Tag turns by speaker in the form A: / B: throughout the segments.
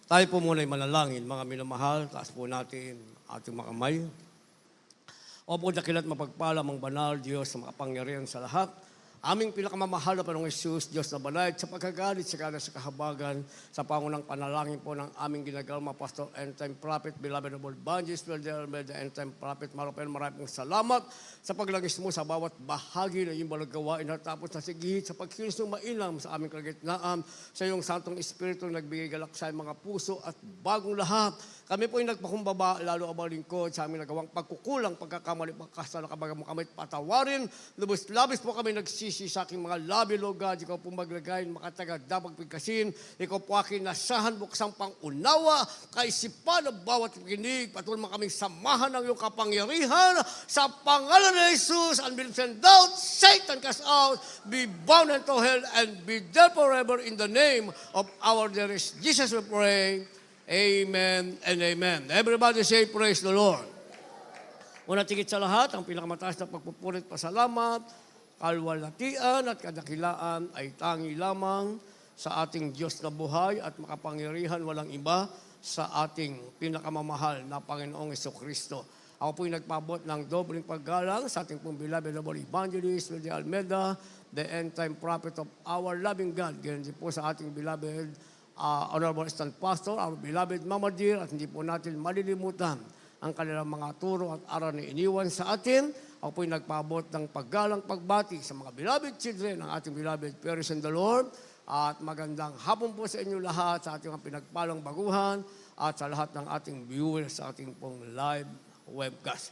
A: Tayo po muna ay manalangin, mga minamahal, taas po natin ating mga kamay. Opo, dakilat mapagpala, mang banal, Diyos na makapangyarihan sa lahat. Aming pinakamamahal na Panginoong Hesus, Diyos na balay, sa pagkagalit sa kada sa kahabagan, sa pangunang panalangin po ng aming ginagalma, Pastor End Time Prophet, Beloved of Evangelist, the End Time Prophet, maraming salamat sa paglagis mo sa bawat bahagi na iyong balagawain at tapos na sigihit sa pagkilos ng mainam sa aming kalagitnaan, sa iyong Santong Espiritu nagbigay galak sa mga puso at bagong lahat. Kami po ay nagpakumbaba, lalo ang mga lingkod sa aming nagawang pagkukulang, pagkakamali, pagkasala, kabaga mo kami patawarin. Lubos-labis po kami nagsisi sa aking mga labi, Lord God. Ikaw po maglagay, makatagad, pagpigkasin. Ikaw po aking nasahan, buksang pangunawa, kaisipan ng bawat kinig. Patuloy mo kaming samahan ng iyong kapangyarihan. Sa pangalan ni Jesus, unbelief and doubt, Satan cast out, be bound into hell, and be there forever in the name of our dearest Jesus we pray. Amen and amen. Everybody say, praise the Lord. Una tigit sa lahat, ang pinakamataas na pagpupulit, pasalamat, kalwalhatian at kadakilaan ay tangi lamang sa ating Diyos na buhay at makapangyarihan walang iba sa ating pinakamamahal na Panginoong Jesucristo. Ako po'y nagpabot ng dobling paggalang sa ating pong beloved evangelist, Willie Almeida, the end time prophet of our loving God. Ganyan din po sa ating beloved Honorable Assistant Pastor, our beloved Mama Dear, at hindi po natin malilimutan ang kanilang mga turo at aral na iniwan sa atin. Ako po'y nagpabot ng paggalang pagbati sa mga beloved children ng ating beloved parents in the Lord. At magandang hapon po sa inyo lahat, sa ating pinagpalang baguhan, at sa lahat ng ating viewers sa ating pong live webcast.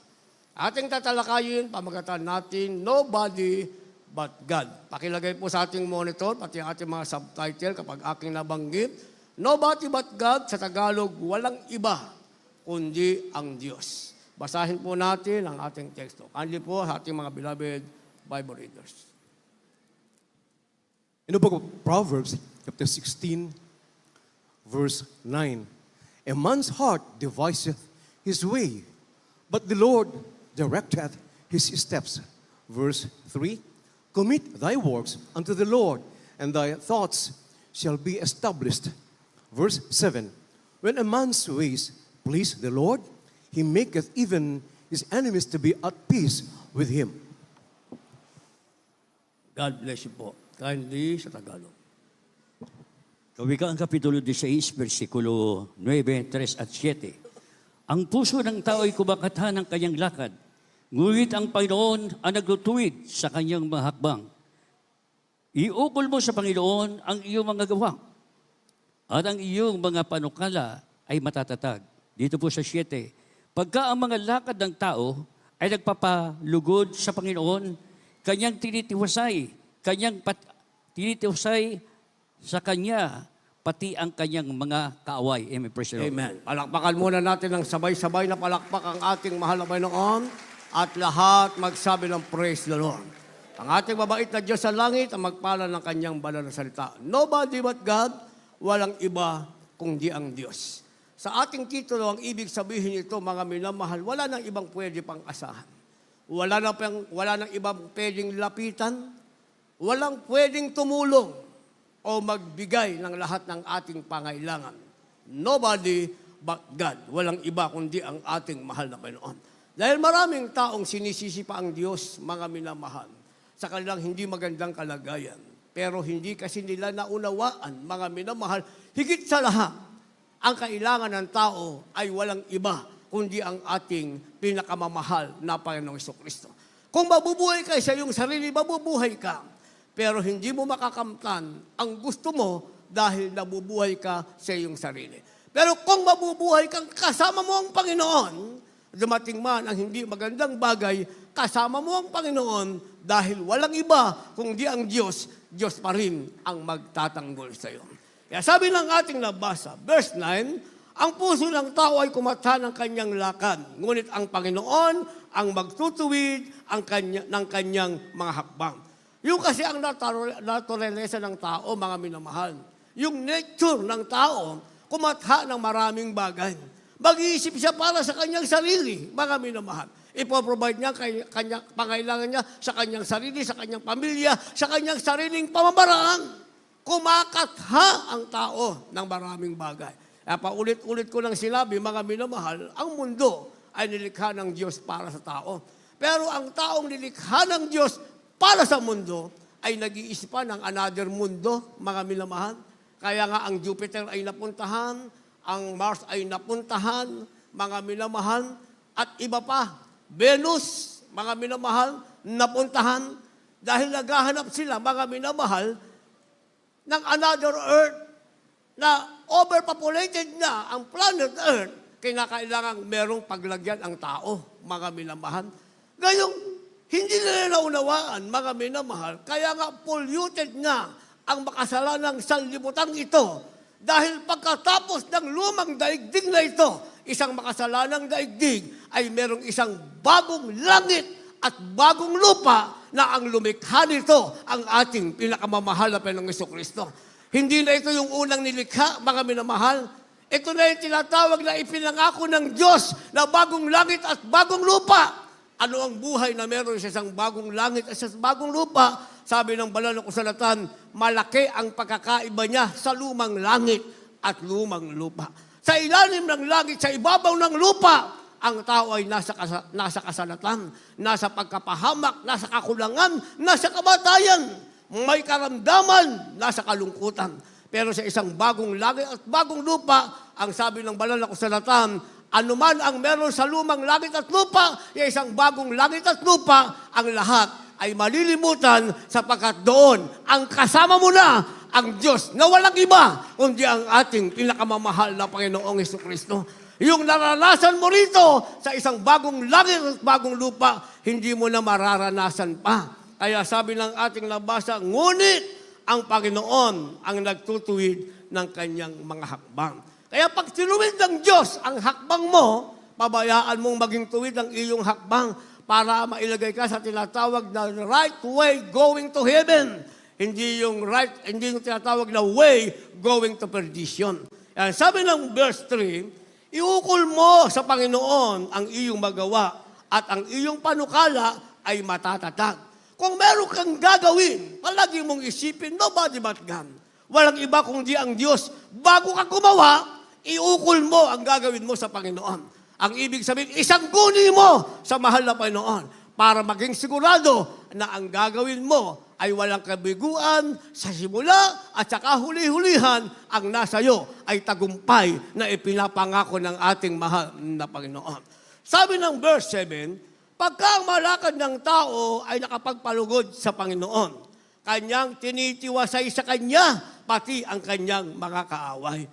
A: Ating tatalakayin, pamagatan natin, Nobody but God. Pakilagay po sa ating monitor, pati ang ating mga subtitle kapag aking nabanggit. Nobody but God, sa Tagalog, walang iba kundi ang Diyos. Basahin po natin ang ating teksto. Kindly po sa ating mga beloved Bible readers.
B: In the book of Proverbs, chapter 16, verse 9, a man's heart deviseth his way, but the Lord directeth his steps. Verse 3, commit thy works unto the Lord, and thy thoughts shall be established. Verse 7, when a man's ways please the Lord, he maketh even his enemies to be at peace with him.
A: God bless you po. Kindly sa Tagalog.
C: Kawikaan Kapitulo 16, versikulo 9, 3 at 7. Ang puso ng tao ay kumakatha ng kanyang lakad, ngunit ang Panginoon ang nagtutuwid sa kanyang mga hakbang. Iukol mo sa Panginoon ang iyong mga gawa, at ang iyong mga panukala ay matatatag. Dito po sa 7, pagka ang mga lakad ng tao ay nagpapalugod sa Panginoon, kanyang tinitiwasay sa Kanya, pati ang kanyang mga kaaway. Amen. Praise the Lord.
A: Amen. Palakpakan muna natin ng sabay-sabay na palakpak ang ating mahal na Panginoon at lahat magsabi ng praise the Lord. Ang ating mabait na Diyos sa langit ang magpala ng kanyang banal na salita. Nobody but God, walang iba kundi ang Diyos. Sa ating titulo, ang ibig sabihin nito, mga minamahal, wala nang ibang pwede pang asahan. Wala nang ibang pwedeng lapitan. Walang pwedeng tumulong o magbigay ng lahat ng ating pangailangan. Nobody but God. Walang iba kundi ang ating mahal na Panginoon. Dahil maraming taong sinisisi pa ang Diyos, mga minamahal, sa kanilang hindi magandang kalagayan. Pero hindi kasi nila naunawaan, mga minamahal, higit sa lahat, ang kailangan ng tao ay walang iba, kundi ang ating pinakamamahal na Panginoong Jesucristo. Kung mabubuhay ka sa iyong sarili, mabubuhay ka. Pero hindi mo makakamtan ang gusto mo dahil nabubuhay ka sa iyong sarili. Pero kung mabubuhay kang kasama mo ang Panginoon, dumating man ang hindi magandang bagay, kasama mo ang Panginoon dahil walang iba kundi ang Diyos, Diyos pa rin ang magtatanggol sa iyo. Kaya sabi ng ating nabasa, verse 9, ang puso ng tao ay kumatha ng kanyang lakad, ngunit ang Panginoon ang magtutuwid ng kanyang mga hakbang. Yung kasi ang naturalesa ng tao, mga minamahal, yung nature ng tao, kumatha ng maraming bagay. Mag-iisip siya para sa kanyang sarili, mga minamahal. Ipoprovide niya kanyang pangailangan niya sa kanyang sarili, sa kanyang pamilya, sa kanyang sariling pamamaraan. Kumakatha ang tao ng maraming bagay. Kaya paulit-ulit ko nang sinabi, mga minamahal, ang mundo ay nilikha ng Diyos para sa tao. Pero ang taong nilikha ng Diyos para sa mundo ay nag-iisipan ng another mundo, mga minamahal. Kaya nga ang Jupiter ay napuntahan, ang Mars ay napuntahan, mga minamahal, at iba pa, Venus, mga minamahal, napuntahan dahil naghahanap sila, mga minamahal, ng another Earth na overpopulated na ang planet Earth, kinakailangang merong paglagyan ang tao, mga minamahal. Ngayong hindi nila naunawaan, mga minamahal, kaya nga polluted nga ang makasalanang sanlibutan ito. Dahil pagkatapos ng lumang daigdig na ito, isang makasalanang daigdig ay merong isang bagong langit at bagong lupa na ang lumikha nito ang ating pinakamamahal na Panginoong Jesucristo. Hindi na ito yung unang nilikha, mga minamahal. Ito na yung tinatawag na ipinangako ng Diyos na bagong langit at bagong lupa. Ano ang buhay na meron sa isang bagong langit at sa bagong lupa? Sabi ng banal na kasulatan, malaki ang pagkakaiba niya sa lumang langit at lumang lupa. Sa ilalim ng langit, sa ibabaw ng lupa, ang tao ay nasa kasalatan, nasa pagkapahamak, nasa kakulangan, nasa kamatayan, may karamdaman, nasa kalungkutan. Pero sa isang bagong langit at bagong lupa, ang sabi ng banal na kasulatan, anuman ang meron sa lumang langit at lupa, yung isang bagong langit at lupa, ang lahat ay malilimutan sapagkat doon ang kasama mo na ang Diyos na walang iba kundi ang ating pinakamamahal na Panginoong Jesucristo. Yung naranasan mo rito sa isang bagong langit at bagong lupa, hindi mo na mararanasan pa. Kaya sabi ng ating nabasa, ngunit ang Panginoon ang nagtutuwid ng kanyang mga hakbang. Kaya pag tinuwid ng Diyos ang hakbang mo, pabayaan mong maging tuwid ang iyong hakbang para mailagay ka sa tinatawag na right way going to heaven. Hindi yung tinatawag na way going to perdition. Yan, sabi ng verse 3, iukol mo sa Panginoon ang iyong magawa at ang iyong panukala ay matatatag. Kung meron kang gagawin, palagi mong isipin, nobody but God. Walang iba kundi ang Diyos. Bago ka gumawa, iukol mo ang gagawin mo sa Panginoon. Ang ibig sabihin, isangguni mo sa mahal na Panginoon para maging sigurado na ang gagawin mo ay walang kabiguan sa simula at saka huli-hulihan ang nasa iyo ay tagumpay na ipinapangako ng ating mahal na Panginoon. Sabi ng verse 7, pagka ang malakad ng tao ay nakapagpalugod sa Panginoon, kanyang tinitiwasay sa Kanya, pati ang kanyang mga kaaway.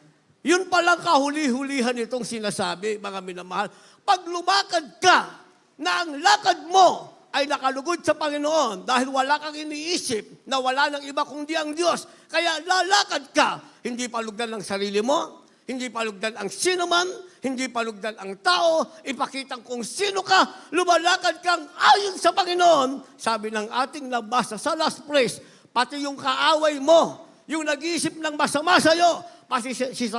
A: Yun palang kahuli-hulihan itong sinasabi, mga minamahal. Pag lumakad ka, na ang lakad mo ay nakalugod sa Panginoon dahil wala kang iniisip na wala nang iba kundi ang Diyos. Kaya lalakad ka, hindi palugdan ng sarili mo, hindi palugdan ang sino man, hindi palugdan ang tao, ipakitang kung sino ka, lumalakad kang ayon sa Panginoon. Sabi ng ating nabasa sa last praise, pati yung kaaway mo, yung nag-iisip ng masama sa'yo, pati si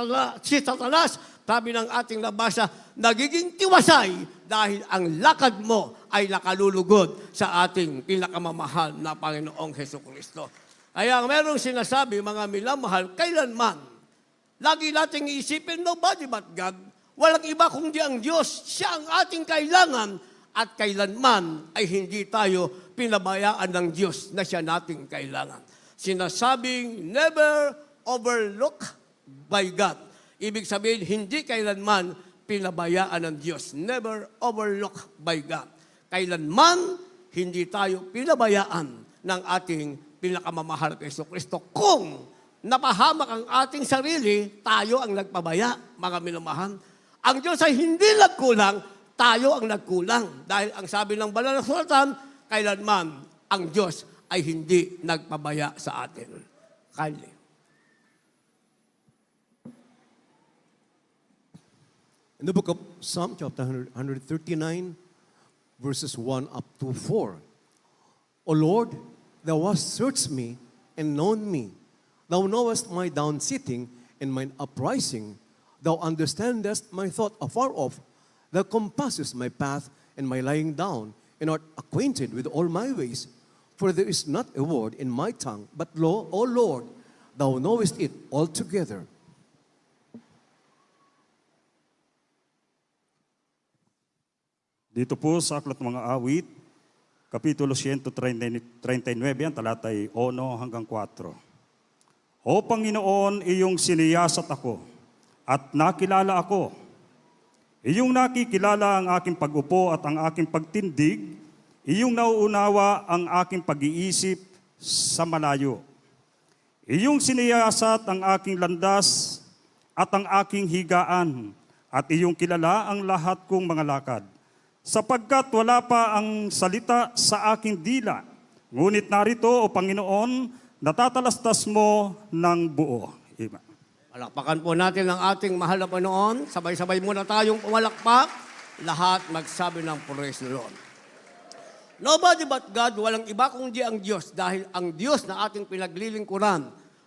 A: Satanas, sabi ng ating nabasa, nagiging tiwasay dahil ang lakad mo ay nakalulugod sa ating pinakamamahal na Panginoong Jesucristo. Kaya merong sinasabi, mga minamahal, kailanman, lagi nating iisipin, nobody but God. Walang iba kundi ang Diyos. Siya ang ating kailangan at kailanman ay hindi tayo pinabayaan ng Diyos na siya nating kailangan. Sinasabing, never overlook by God. Ibig sabihin, hindi kailanman pinabayaan ng Diyos. Never overlooked by God. Kailanman, hindi tayo pinabayaan ng ating pinakamamahal kay Jesucristo. Kung napahamak ang ating sarili, tayo ang nagpabaya, mga minamahal. Ang Diyos ay hindi nagkulang, tayo ang nagkulang. Dahil ang sabi ng banal na sulatan, kailanman ang Diyos ay hindi nagpabaya sa atin. Kindly.
B: In the book of Psalm, chapter 139, verses 1 up to 4. O Lord, thou hast searched me and known me. Thou knowest my down sitting and mine uprising. Thou understandest my thought afar off. Thou compassest my path and my lying down, and art acquainted with all my ways. For there is not a word in my tongue, but lo, O Lord, thou knowest it altogether.
D: Dito po sa Aklat ng Mga Awit, Kapitulo 139, ang talatay 1 hanggang 4. O Panginoon, iyong siniyasat ako at nakilala ako. Iyong nakikilala ang aking pag-upo at ang aking pagtindig. Iyong nauunawa ang aking pag-iisip sa malayo. Iyong siniyasat ang aking landas at ang aking higaan, at iyong kilala ang lahat kong mga lakad. Sapagkat wala pa ang salita sa aking dila, ngunit narito, O Panginoon, natatalastas mo ng buo. Amen.
A: Palakpakan po natin ang ating mahal na Panginoon. Sabay-sabay muna tayong pumalakpak. Lahat magsabi ng praise the Lord. Nobody but God, walang iba kundi ang Diyos. Dahil ang Diyos na ating pinaglilingkuran,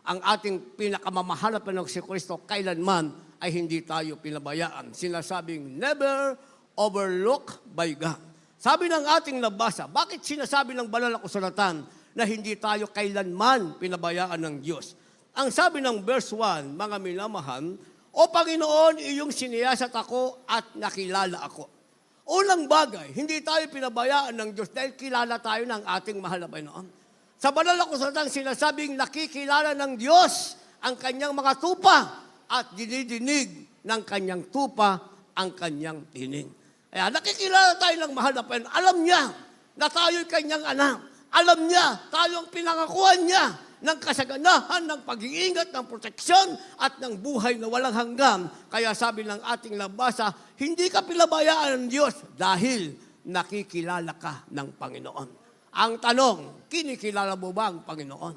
A: ang ating pinakamamahal na Panginoong si Kristo, kailanman ay hindi tayo pinabayaan. Sinasabing never overlook by God. Sabi ng ating nabasa, bakit sinasabi ng banal na kasulatan na hindi tayo kailanman pinabayaan ng Diyos? Ang sabi ng verse 1, mga minamahal, O Panginoon, iyong siniyasat ako at nakilala ako. Unang bagay, hindi tayo pinabayaan ng Diyos dahil kilala tayo ng ating mahal na Panginoon. Sa banal na kasulatan, sinasabing nakikilala ng Diyos ang kanyang mga tupa at dinidinig ng kanyang tupa ang kanyang tinig. Kaya nakikilala tayo ng mahal na Panginoon. Alam niya na tayo'y kanyang anak. Alam niya, tayo ang pinangakuan niya ng kasaganahan, ng pag-iingat, ng proteksyon, at ng buhay na walang hanggan. Kaya sabi ng ating nabasa, hindi ka pinabayaan ng Diyos dahil nakikilala ka ng Panginoon. Ang tanong, kinikilala mo ba ang Panginoon?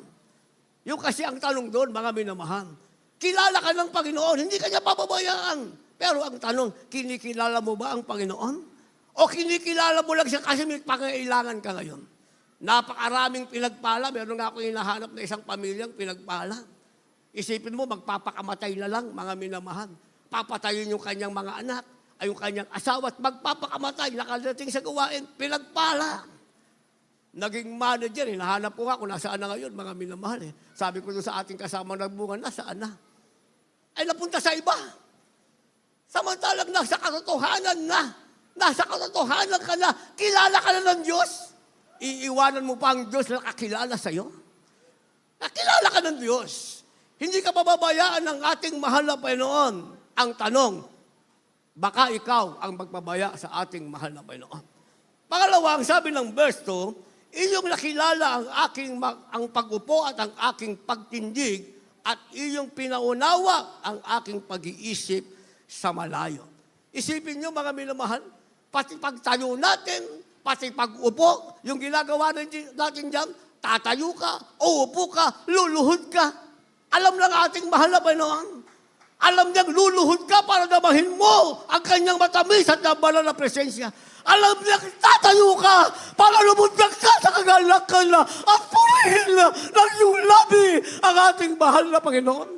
A: Yung kasi ang tanong doon, mga minamahal, kilala ka ng Panginoon, hindi ka niya pababayaan. Pero ang tanong, kinikilala mo ba ang Panginoon? O kinikilala mo lang siya kasi may pangailangan ka ngayon? Napakaraming pinagpala. Meron nga ako hinahanap na isang pamilyang pinagpala. Isipin mo, magpapakamatay na lang, mga minamahal. Papatayin yung kanyang mga anak, ay yung kanyang asawa at magpapakamatay, nakadating sa gawain, pinagpala. Naging manager, hinahanap ko nga kung nasaan na ngayon, mga minamahal. Sabi ko doon sa ating kasama nagbungan, nasaan na? Ay napunta sa iba. Samantalang nasa katotohanan ka na, kilala ka na ng Diyos. Iiwanan mo pa ang Diyos na nakakilala sa'yo? Nakilala ka ng Diyos. Hindi ka pababayaan ng ating mahal na Panginoon. Ang tanong, baka ikaw ang magpabaya sa ating mahal na Panginoon. Pangalawa, ang sabi ng verse 2, iyong nakilala ang pag-upo at ang aking pagtindig at iyong pinaunawa ang aking pag-iisip sa malayo. Isipin nyo, mga minamahal, pati pagtayo natin, pati pag-upo, yung ginagawa natin dyan, tatayo ka, uupo ka, luluhod ka. Alam ng ating mahal na Panginoon. Alam niyang luluhod ka para damahin mo ang kanyang matamis at nabanal na presensya. Alam niya, tatayo ka para lumundag ka sa kagalakan na at purihin na ng iyong labi ang ating mahal na Panginoon.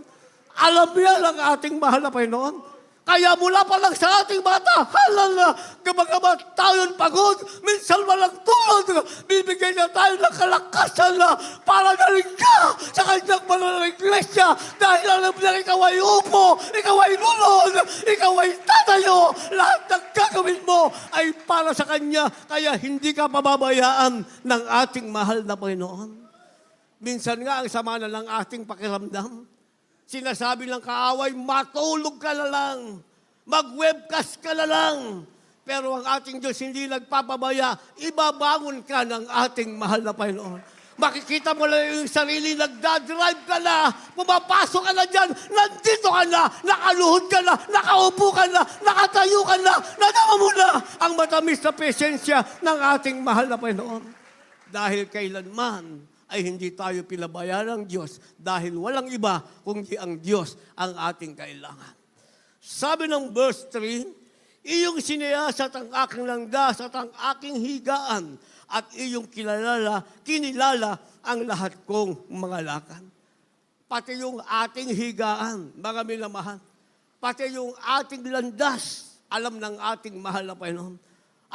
A: Alam niya ang ating mahal na Panginoon. Kaya mula pa lang sa ating bata, halal na gabagamat tayo'y pagod, minsan walang tulog, bibigay na tayo ng kalakasan na para galing ka sa kanyang banal na iglesia dahil alam niya ikaw ay upo, ikaw ay lulod, ikaw ay tatayo, lahat ng gagawin mo ay para sa kanya, kaya hindi ka pababayaan ng ating mahal na Panginoon. Minsan nga ang sama na ng ating pakiramdam. Sinasabi ng kaaway, matulog ka na lang, mag-webcast ka na lang. Pero ang ating Diyos hindi nagpapabaya, ibabangon ka ng ating mahal na Panginoon. Makikita mo lang yung sarili, nagdadrive ka na, pumapasok ka na dyan, nandito ka na, nakaluhod ka na, nakaupo ka na, nakatayo ka na, nadama mo na ang matamis na presensya ng ating mahal na Panginoon. Dahil kailanman, ay hindi tayo pinabayaan ng Diyos dahil walang iba kundi ang Diyos ang ating kailangan. Sabi ng verse 3, iyong siniyasat ang aking landas at ang aking higaan at iyong kinilala ang lahat kong mga lakad. Pati yung ating higaan, mga minamahal. Pati yung ating landas, alam ng ating mahal na Panginoon.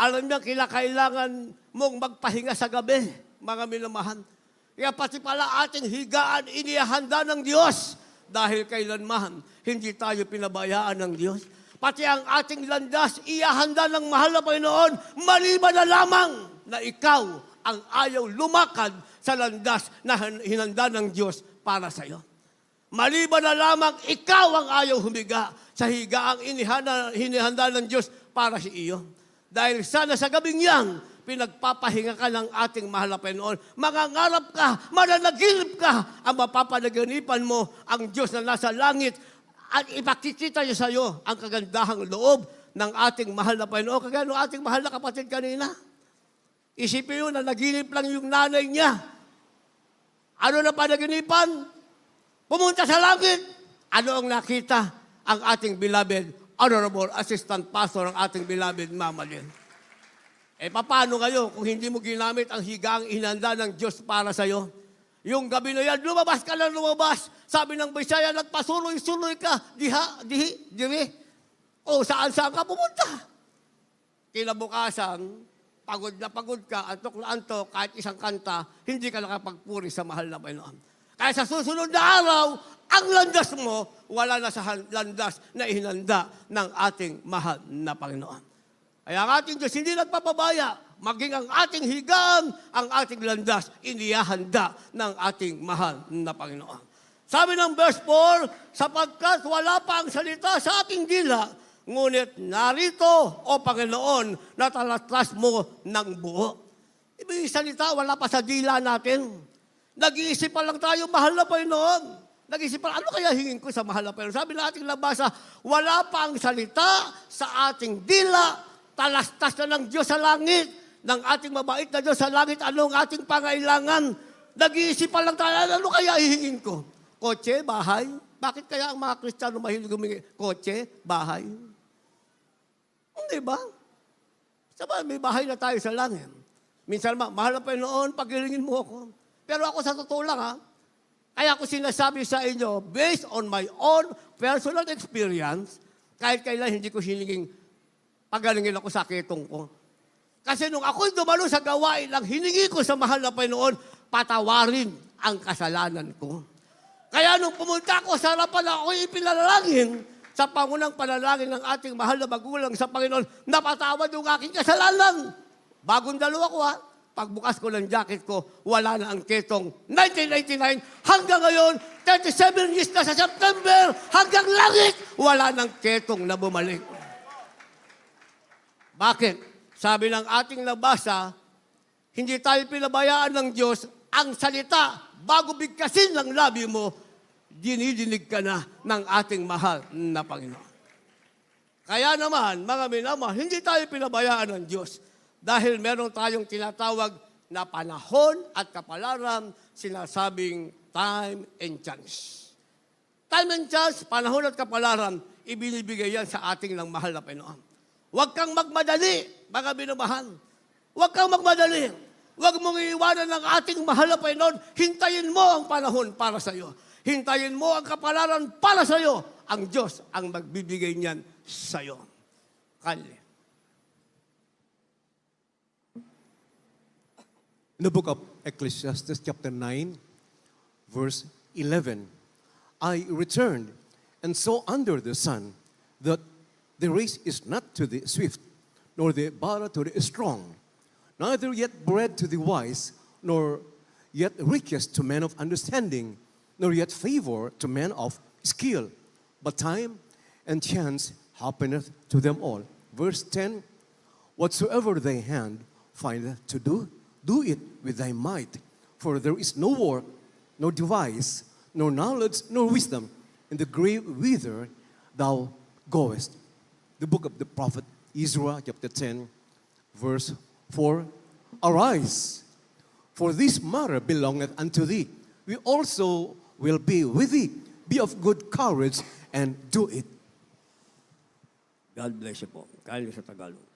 A: Alam niya kailangan mong magpahinga sa gabi, mga minamahal. Kaya pati pala ating higaan, inihanda ng Diyos. Dahil kailanman, hindi tayo pinabayaan ng Diyos. pati ang ating landas, iahanda ng mahal na Panginoon, maliban na lamang na ikaw ang ayaw lumakad sa landas na hinanda ng Diyos para sa iyo. Maliban na lamang ikaw ang ayaw humiga sa higaang hinihanda ng Diyos para sa iyo. Dahil sana sa gabing yan, pinagpapahinga ka ng ating mahal na Panginoon. Mangangarap ka, mananaginip ka, ang mapapanaginipan mo ang Diyos na nasa langit at ipakikita niya sa iyo ang kagandahang loob ng ating mahal na Panginoon. Kagaya ng ating mahal na kapatid kanina. Isipin yun na naginip lang yung nanay niya. Ano na panaginipan? Pumunta sa langit. Ano ang nakita? Ang ating beloved, Honorable Assistant Pastor, ang ating beloved Mama Lynn. Paano kayo kung hindi mo ginamit ang higaang inanda ng Diyos para sa iyo? Yung gabi na yan, lumabas ka lang lumabas. Sabi ng Bisaya, nagpasuloy-suloy ka. Diri. O saan ka pumunta? Kinabukasan, pagod na pagod ka, antok na antok, kahit isang kanta, hindi ka nakapagpuri sa mahal na Panginoon. Kaya sa susunod na araw, ang landas mo, wala na sa landas na ihinanda ng ating mahal na Panginoon. Kaya ang ating Diyos hindi nagpapabaya, maging ang ating higang, ang ating landas, inihahanda ng ating mahal na Panginoon. Sabi ng verse 4, sapagkat wala pa ang salita sa ating dila, ngunit narito, O Panginoon, natalatlas mo ng buo. Ibig salita, wala pa sa dila natin. Nag-iisip pa lang tayo, mahal na Panginoon. Nag-iisip pa, ano kaya hingin ko sa mahal na Panginoon? Sabi ng ating nabasa, wala pa ang salita sa ating dila, talastas na ng Diyos sa langit, ng ating mabait na Diyos sa langit, anong ating pangailangan. Nag-iisip pa lang tayo, ano kaya hihingin ko? Kotse, bahay? Bakit kaya ang mga Kristiyano mahilig humingi? Kotse, bahay? Hindi ba? Sabi, may bahay na tayo sa langit. Minsan, mahal na Panginoon, paghilingin mo ako. Pero ako sa totoo lang, kaya ako sinasabi sa inyo, based on my own personal experience, kahit kailan hindi ko hilingin pagalingin ako sa ketong ko. Kasi nung ako'y dumalo sa gawain, ang hiningi ko sa mahal na Panginoon, patawarin ang kasalanan ko. Kaya nung pumunta ako sa harapan, ako'y ipinalangin sa pangunang panalangin ng ating mahal na magulang sa Panginoon, napatawad yung aking kasalanan. Bagong dalo ako Pagbukas ko ng jacket ko, wala na ang ketong 1999 hanggang ngayon, 37 years na sa September, hanggang langit, wala ng ketong na bumalik. Bakit? Sabi ng ating nabasa, hindi tayo pinabayaan ng Diyos, ang salita, bago bigkasin ng labi mo, dinidinig ka na ng ating mahal na Panginoon. Kaya naman, mga minamahal, hindi tayo pinabayaan ng Diyos. Dahil meron tayong tinatawag na panahon at kapalaran, sinasabing time and chance. Time and chance, panahon at kapalaran, ibinibigay yan sa ating ng mahal na Panginoon. Huwag kang magmadali, mga minamahal. Huwag kang magmadali. Huwag mong iiwanan ng ating mahal na Panginoon. Hintayin mo ang panahon para sa iyo. Hintayin mo ang kapalaran para sa iyo. Ang Diyos ang magbibigay niyan sa iyo. Kali.
B: In the book of Ecclesiastes chapter 9, verse 11, I returned and saw under the sun that the race is not to the swift, nor the battle to the strong, neither yet bread to the wise, nor yet riches to men of understanding, nor yet favor to men of skill, but time and chance happeneth to them all. Verse 10, whatsoever thy hand findeth to do, do it with thy might, for there is no work, no device, no knowledge, nor wisdom in the grave whither thou goest. The book of the prophet Ezra, chapter 10, verse 4, arise, for this matter belongeth unto thee. We also will be with thee. Be of good courage and do it.
A: God bless you po. Kaya sa Tagalog.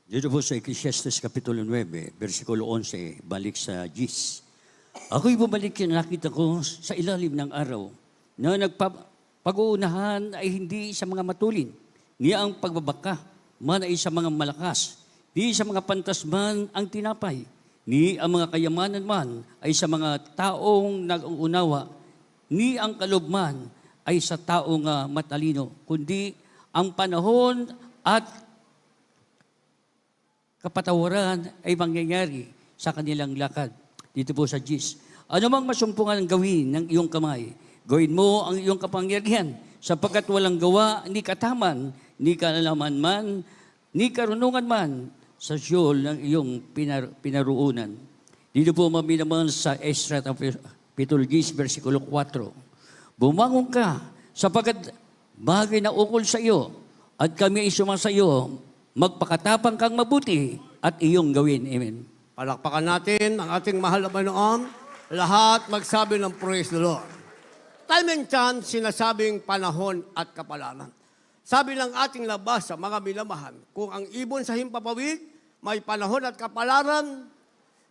C: Dito po sa Ecclesiastes Kapitulo 9, versikulo 11, balik sa Gis. Ako'y bumalik na nakita ko sa ilalim ng araw na pag-uunahan ay hindi sa mga matulin, ni ang pagbabaka, man ay sa mga malakas, ni sa mga pantasman ang tinapay, ni ang mga kayamanan man ay sa mga taong nag-uunawa, ni ang kalugman ay sa taong matalino, kundi ang panahon at kapatawaran ay mangyayari sa kanilang lakad. Dito po sa Gis. Ano mang masumpungan ang gawin ng iyong kamay, gawin mo ang iyong kapangyarihan, sapagkat walang gawa, ni kataman, ni kaalaman man, ni karunungan man, sa siyol ng iyong pinaruunan. Dito po naman sa Esra, Kapitulo 10, versikulo 4. Bumangon ka, sapagkat bagay na ukol sa iyo, at kami ay sumasa iyo, magpakatapang kang mabuti, at iyong gawin. Amen.
A: Palakpakan natin ang ating mahal na Panginoon. Lahat magsabi ng praise the Lord. Time and chance, sinasabing panahon at kapalaran. Sabi ng ating labas sa mga minamahal, kung ang ibon sa himpapawid, may panahon at kapalaran,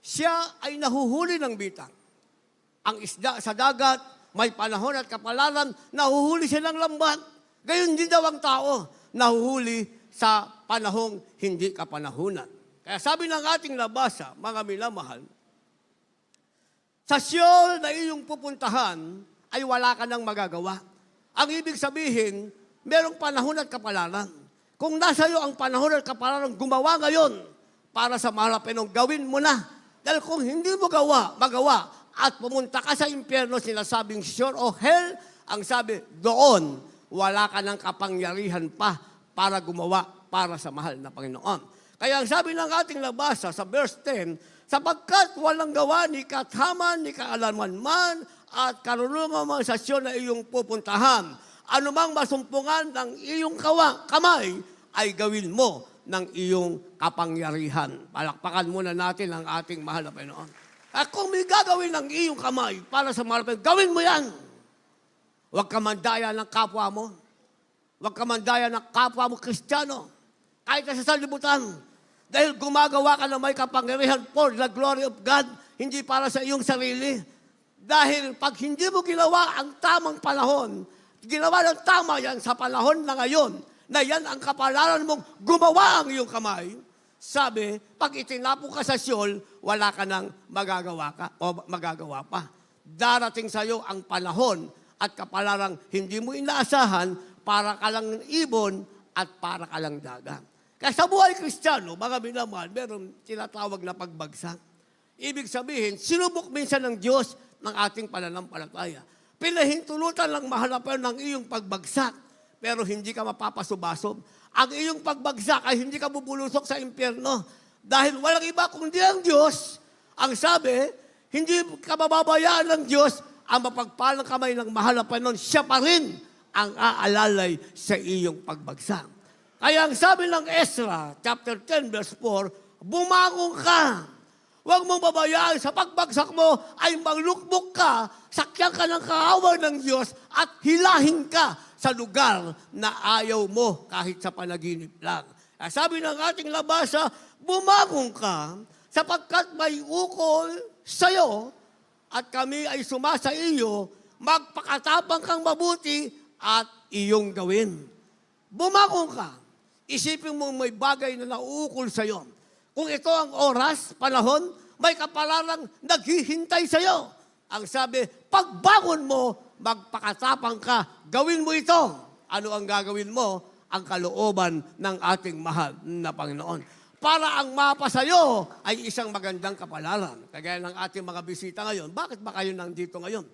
A: siya ay nahuhuli ng bitang. Ang isda sa dagat, may panahon at kapalaran, nahuhuli siya ng lambat. Gayon din daw ang tao, nahuhuli sa panahong hindi kapanahunan. Kaya sabi ng ating labasa, mga minamahal, sa siyol na iyong pupuntahan ay wala ka nang magagawa. Ang ibig sabihin, merong panahon at kapalaran. Kung nasa iyo ang panahon at kapalaran, gumawa ngayon para sa mahal na Panginoon, gawin mo na. Dahil kung hindi mo magawa at pumunta ka sa impyerno, sinasabing sure o hell, ang sabi, doon, wala ka ng kapangyarihan pa para gumawa para sa mahal na Panginoon. Kaya ang sabi ng ating nabasa sa verse 10, sapagkat walang gawa ni kataman, ni kaalaman man, at karunungan man sa siyon na iyong pupuntahan. Anumang masumpungan ng iyong kamay, ay gawin mo ng iyong kapangyarihan. Palakpakan muna natin ang ating mahal na Panginoon. At kung may gagawin ng iyong kamay para sa mahal na Panginoon, gawin mo yan. Huwag ka mandaya ng kapwa mo. Huwag ka mandaya ng kapwa mo Kristiyano. Kahit sa salibutan. Dahil gumagawa ka na may kapangyarihan for the glory of God, hindi para sa iyong sarili. Dahil pag hindi mo ginawa ang tamang panahon, ginawa ng tama yan sa panahon na ngayon, na yan ang kapalaran mong gumawa ang iyong kamay, sabi, pag itinapo ka sa siyol, wala ka nang magagawa pa. Darating sa iyo ang panahon at kapalarang hindi mo inaasahan, para ka lang ibon at para ka lang dagat. Kaya sa buhay Kristiyano, mga minamahal, meron tinatawag na pagbagsak. Ibig sabihin, sinubok minsan ng Diyos ng ating pananampalataya. Pinahintulutan lang mahal na Panginoon ng iyong pagbagsak, pero hindi ka mapapasubasob. Ang iyong pagbagsak ay hindi ka bubulusok sa impyerno. Dahil walang iba kundi ang Diyos. Ang sabi, hindi ka mababayaan ng Diyos ang mapagpalang kamay ng mahal na Panginoon. Siya pa rin ang aalalay sa iyong pagbagsak. Kaya ang sabi ng Ezra, chapter 10, verse 4, bumangon ka. Huwag mong babayaan sa pagbagsak mo ay maglukbok ka, sakyan ka ng kaaway ng Diyos at hilahin ka sa lugar na ayaw mo kahit sa panaginip lang. Sabi ng ating labasa, bumangon ka sapagkat may ukol sa'yo at kami ay sumasa iyo, magpakatapang kang mabuti at iyong gawin. Bumangon ka. Isipin mo may bagay na nauukol sa iyo. Kung ito ang oras, panahon, may kapalarang naghihintay sa iyo. Ang sabi, pagbangon mo, magpakatapang ka, gawin mo ito. Ano ang gagawin mo? Ang kalooban ng ating mahal na Panginoon. Para ang mapa sa iyo ay isang magandang kapalaran. Kagaya ng ating mga bisita ngayon, bakit ba kayo nandito ngayon?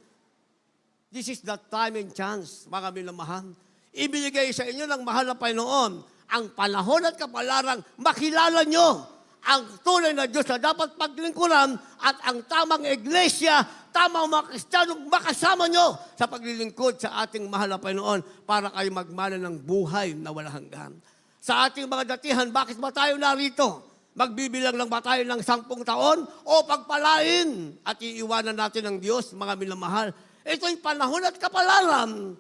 A: This is the time and chance, mga minamahal. Ibinigay sa inyo ng mahal na Panginoon ang panahon at kapalarang makilala nyo ang tunay na Diyos na dapat paglingkuran at ang tamang iglesia, tamang mga Kristiyanong makasama nyo sa paglilingkod sa ating mahal na Panginoon para kayo magmana ng buhay na walang hanggan. Sa ating mga datihan, bakit ba tayo narito? Magbibilang lang ba tayo ng 10 taon o pagpalain at iiwanan natin ng Diyos, mga minamahal? Ito'y panahon at kapalaran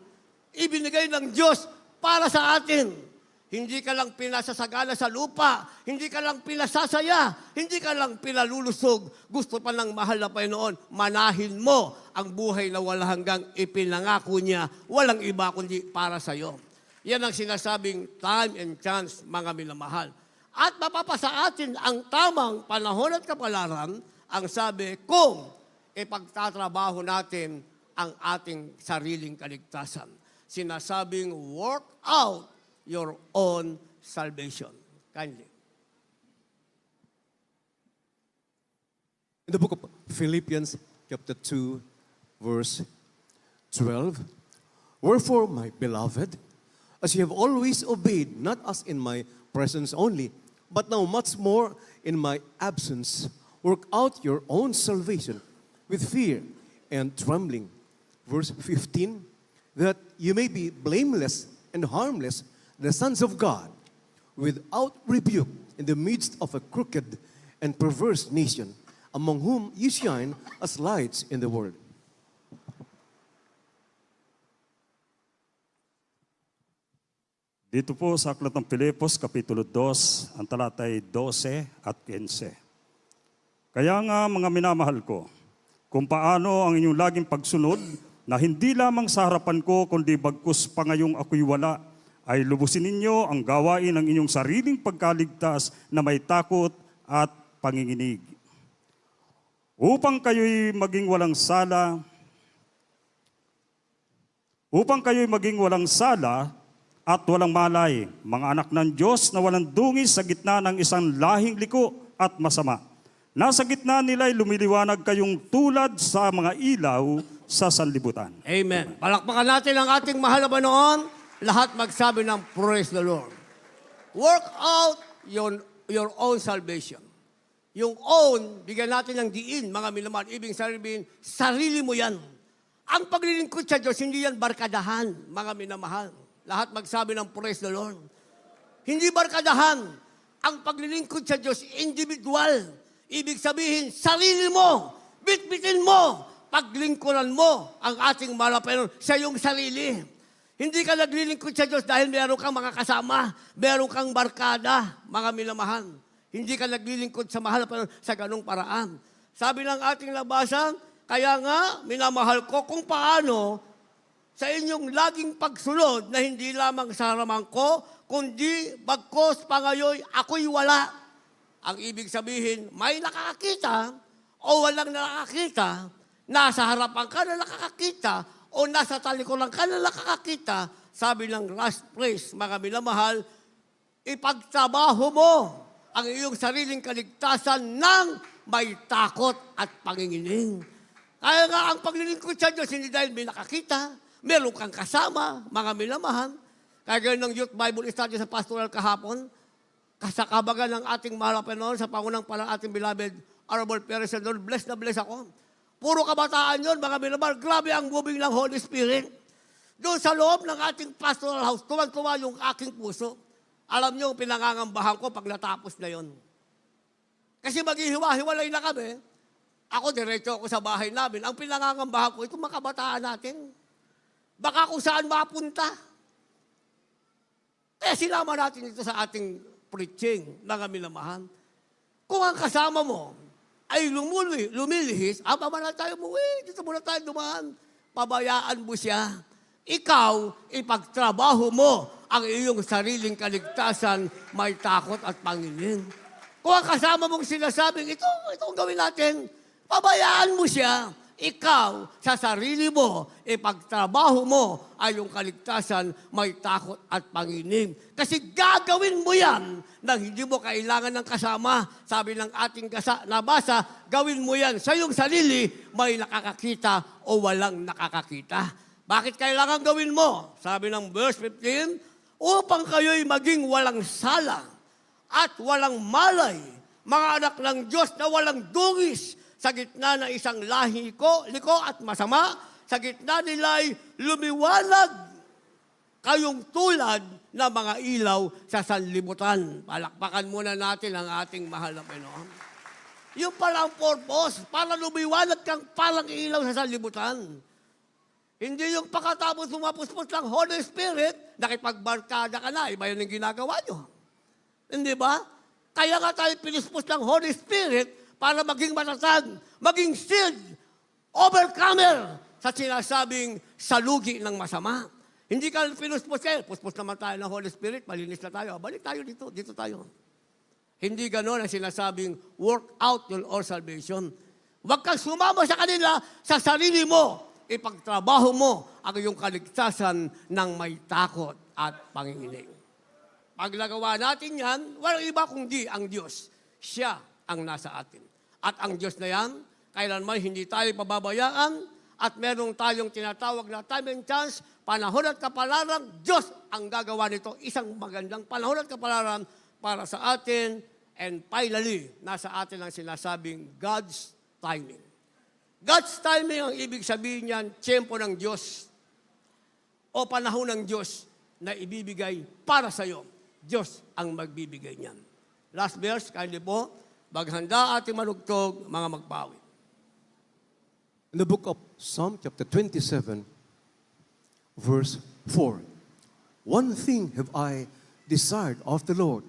A: ibinigay ng Diyos para sa atin. Hindi ka lang pinasasagana sa lupa, hindi ka lang pinasasaya, hindi ka lang pinalulusog. Gusto pa ng mahal na Panginoon, manahin mo ang buhay na walang hanggang ipinangako niya, walang iba kundi para sa iyo. Yan ang sinasabing time and chance, mga minamahal. At mapapasa atin ang tamang panahon at kapalaran, ang sabi, kung ipagtatrabaho natin ang ating sariling kaligtasan. Sinasabing, work out your own salvation. Kindly.
B: In the book of Philippians, chapter 2, verse 12, wherefore, my beloved, as you have always obeyed, not as in my presence only, but now much more in my absence, work out your own salvation with fear and trembling. Verse 15, that you may be blameless and harmless, the sons of God, without rebuke in the midst of a crooked and perverse nation, among whom you shine as lights in the world.
D: Dito po sa Aklat ng Pilipos, Kapitulo 2, ang talatay 12 at 15. Kaya nga mga minamahal ko, kung paano ang inyong laging pagsunod, na hindi lamang sa harapan ko, kundi bagkus pa ngayong ako'y wala, ay lubusin ninyo ang gawain ng inyong sariling pagkaligtas na may takot at panginginig. Upang kayo'y maging walang sala, at walang malay, mga anak ng Diyos na walang dungis sa gitna ng isang lahing liko at masama. Nasa gitna nila'y lumiliwanag kayong tulad sa mga ilaw sa sanlibutan.
A: Amen. Palakpakan natin ang ating mahal na Panginoon. Lahat magsabi ng praise the Lord. Work out your own salvation. Yung own, bigyan natin ng diin, mga minamahal. Ibig sabihin, sarili mo yan. Ang paglilingkod sa Diyos, hindi yan barkadahan, mga minamahal. Lahat magsabi ng praise the Lord. Hindi barkadahan. Ang paglilingkod sa Diyos, individual. Ibig sabihin, sarili mo, bitbitin mo, paglingkuran mo ang ating malapanon sa iyong sarili. Hindi ka naglilingkod sa Diyos dahil meron kang mga kasama, meron kang barkada, mga minamahal. Hindi ka naglilingkod sa mahal na sa ganong paraan. Sabi ng ating labasan, kaya nga, minamahal ko kung paano sa inyong laging pagsunod na hindi lamang sa harapan ko, kundi bagkos pa ngayon ako'y wala. Ang ibig sabihin, may nakakakita o walang nakakakita, nasa harapan ka na nakakakita o nasa talikuran ka na nakakakita, sabi ng last praise, mga minamahal, ipagtrabaho mo ang iyong sariling kaligtasan ng may takot at pangingining. Kaya nga ang paglilingkod sa Diyos, hindi dahil may nakakita, meron kang kasama, mga minamahal. Kaya ganyan ng Youth Bible Study sa pastoral kahapon, kasakabagan ng ating mahal na Panginoon sa pangunang parang ating beloved Honorable Perez and Lord, bless na bless ako. Puro kabataan yun, mga minamahal. Grabe ang moving ng Holy Spirit. Doon sa loob ng ating pastoral house, tuwan-tuwa yung aking puso. Alam niyo, pinangangambahan ko pag natapos na yon. Kasi maghihiwa-hiwalay na kami. Ako, diretso ako sa bahay namin. Ang pinangangambahan ko, itong mga kabataan natin. Baka kung saan mapunta. Kaya sinama natin ito sa ating preaching, mga minamahal. Kung ang kasama mo ay lumilihis, pa na tayo umuwi, dito muna tayo dumaan. Pabayaan mo siya. Ikaw, ipagtrabaho mo ang iyong sariling kaligtasan, may takot at pangiling. Kung ang kasama mong sinasabing, ito ang gawin natin, pabayaan mo siya. Ikaw, sa sarili mo, ipagtrabaho mo ay yung kaligtasan, may takot at panginig. Kasi gagawin mo yan nang hindi mo kailangan ng kasama. Sabi ng ating nabasa, gawin mo yan sa iyong sarili, may nakakakita o walang nakakakita. Bakit kailangan gawin mo? Sabi ng verse 15, upang kayo'y maging walang sala at walang malay, mga anak ng Diyos na walang dungis, sa gitna ng isang lahi liko at masama, sa gitna nila'y lumiwanag kayong tulad na mga ilaw sa sanlibutan. Palakpakan muna natin ang ating mahal na Panginoon. Yung pala ang purpose, para lumiwanag kang parang ilaw sa sanlibutan. Hindi yung pagkatapos sumapuspos ng Holy Spirit, nakipagbarkada ka na, iba yun ang ginagawa nyo. Hindi ba? Kaya nga tayo pinispos ng Holy Spirit para maging matatag, maging shield, overcomer sa sinasabing salugi ng masama. Hindi ka pinuspos kayo, puspos naman tayo ng Holy Spirit, malinis na tayo, balik tayo dito tayo. Hindi gano'n ang sinasabing work out your own salvation. Huwag kang sumama sa kanila sa sarili mo. ipagtrabaho mo ang iyong kaligtasan ng may takot at panginginig. Pag nagawa natin yan, walang iba kundi ang Diyos. Siya ang nasa atin. At ang Diyos na yan, kailanman hindi tayo pababayaan at merong tayong tinatawag na time and chance, panahon at kapalaran, Diyos ang gagawa nito. Isang magandang panahon at kapalaran para sa atin. And finally, nasa atin ang sinasabing God's timing. God's timing ang ibig sabihin niyan, tiyempo ng Diyos o panahon ng Diyos na ibibigay para sa iyo. Diyos ang magbibigay niyan. Last verse, kindly po, maghanda ating malugtog, mga magpawid.
B: In the book of Psalm chapter 27, verse 4. One thing have I desired of the Lord,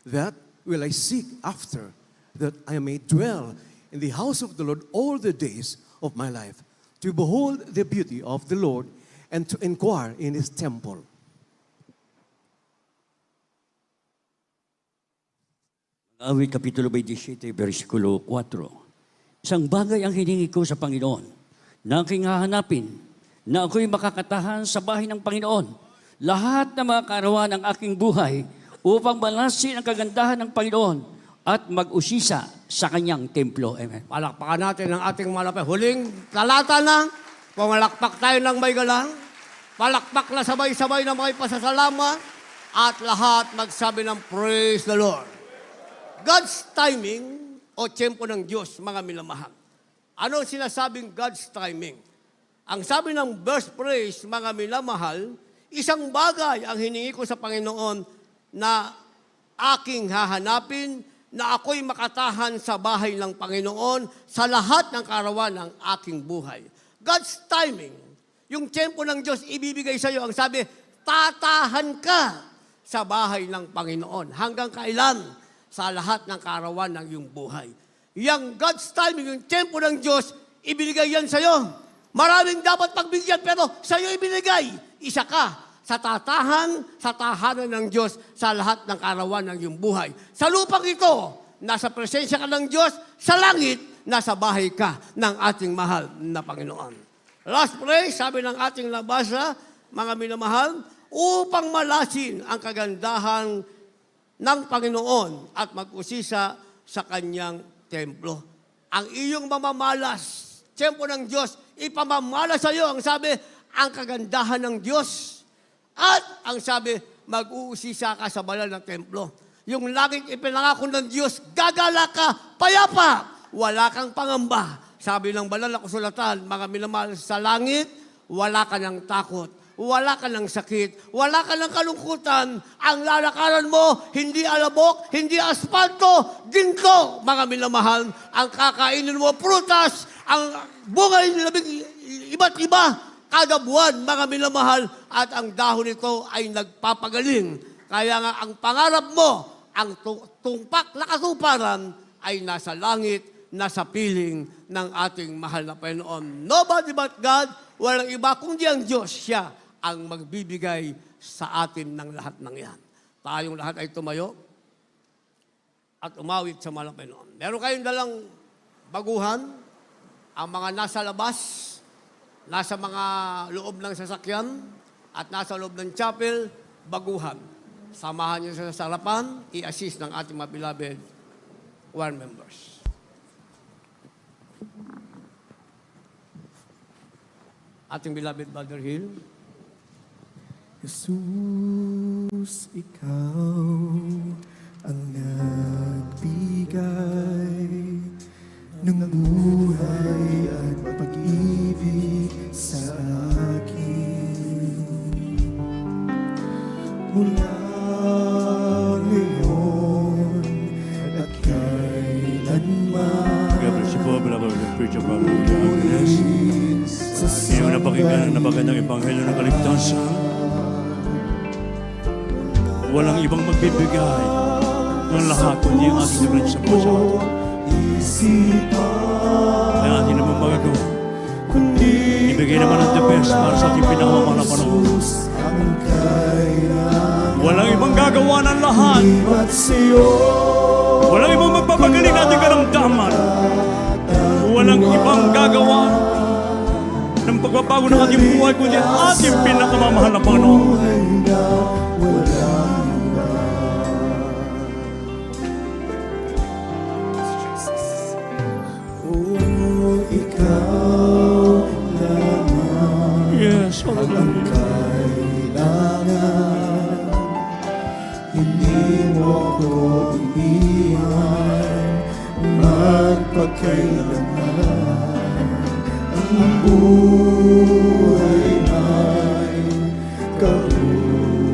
B: that will I seek after, that I may dwell in the house of the Lord all the days of my life, to behold the beauty of the Lord and to inquire in His temple.
C: Awit Kapitulo 27, versikulo 4. Isang bagay ang hiningi ko sa Panginoon, na aking hahanapin, na ako'y makakatahan sa bahay ng Panginoon, lahat ng mga kaarawan ng aking buhay, upang balasin ang kagandahan ng Panginoon at mag-usisa sa kanyang templo. Amen.
A: Palakpakan natin ang ating malapit. Huling talata na, pumalakpak tayo ng may galang, palakpak na sabay-sabay na may pasasalamat, at lahat magsabi ng praise the Lord. God's timing o tiyempo ng Diyos, mga minamahal. Ano ang sinasabing God's timing? Ang sabi ng verse praise, mga minamahal, isang bagay ang hiningi ko sa Panginoon na aking hahanapin, na ako'y makatahan sa bahay ng Panginoon sa lahat ng kaarawan ng aking buhay. God's timing, yung tiyempo ng Diyos ibibigay sa iyo. Ang sabi, tatahan ka sa bahay ng Panginoon. Hanggang kailan? Sa lahat ng kaarawan ng iyong buhay. Yang God's timing, yung tiyempo ng Diyos, ibinigay yan sa iyo. Maraming dapat pagbigyan, pero sa iyo ibinigay. Isa ka sa tahanan ng Diyos sa lahat ng kaarawan ng iyong buhay. Sa lupang ito, nasa presensya ka ng Diyos, sa langit, nasa bahay ka ng ating mahal na Panginoon. Last praise, sabi ng ating nabasa, mga minamahal, upang malasin ang kagandahan ng Panginoon at mag-usisa sa kanyang templo. Ang iyong mamamalas, tiyempo ng Diyos, ipamamalas sa iyo, ang sabi, ang kagandahan ng Diyos. At ang sabi, mag-uusisa ka sa banal ng templo. Yung langit ipinangako ng Diyos, gagala ka, payapa, wala kang pangamba. Sabi ng banal na kasulatan, mga minamahal, sa langit, wala ka ng takot, wala ka ng sakit, wala ka ng kalungkutan. Ang lalakaran mo, hindi alabok, hindi asfalto, ginto, mga minamahal. Ang kakainin mo, prutas, ang bungay labing iba't iba, kada buwan, mga minamahal, at ang dahon nito ay nagpapagaling. Kaya nga ang pangarap mo, ang tungpak na katuparan ay nasa langit, nasa piling ng ating mahal na Panginoon. Nobody but God, walang iba kundi ang Diyos. Siya ang magbibigay sa atin ng lahat ng yan. Tayong lahat ay tumayo at umawit sa mahal na Panginoon. Meron kayong dalang baguhan, ang mga nasa labas, nasa mga loob ng sasakyan, at nasa loob ng chapel, baguhan. Samahan niyo sa sarapan, i-assist ng ating mga beloved choir members. Ating beloved Brother Hill.
E: Jesus, ikaw ang nagbigay ng buhay at pag-ibig sa akin. Mula ngayon at kailanman.
C: God bless you po, beloved preacher brother. God bless you. Ngayon napakinggan ang napagandang ebanghelyo ng kaligtasan. Walang ibang magbibigay ng lahat kundi ang ating Diyos sa puso. Kaya atin naman magagawa. Ibigay naman ang the best para sa ating pinakamamahal na panahon. Walang ibang gagawa ng lahat. Walang ibang magpapagaling natin karamdaman. Walang ibang gagawa ng pagpapagaling nagbago ng ating buhay, kundi ang ating pinakamamahal na Panginoon.
E: buhay na walang Oh, ikaw lamang
C: Yes,
E: ang
C: hallelujah.
E: kailangan. Hindi mo ko iniwan magpakailanman. Ang buhay may kahulugan.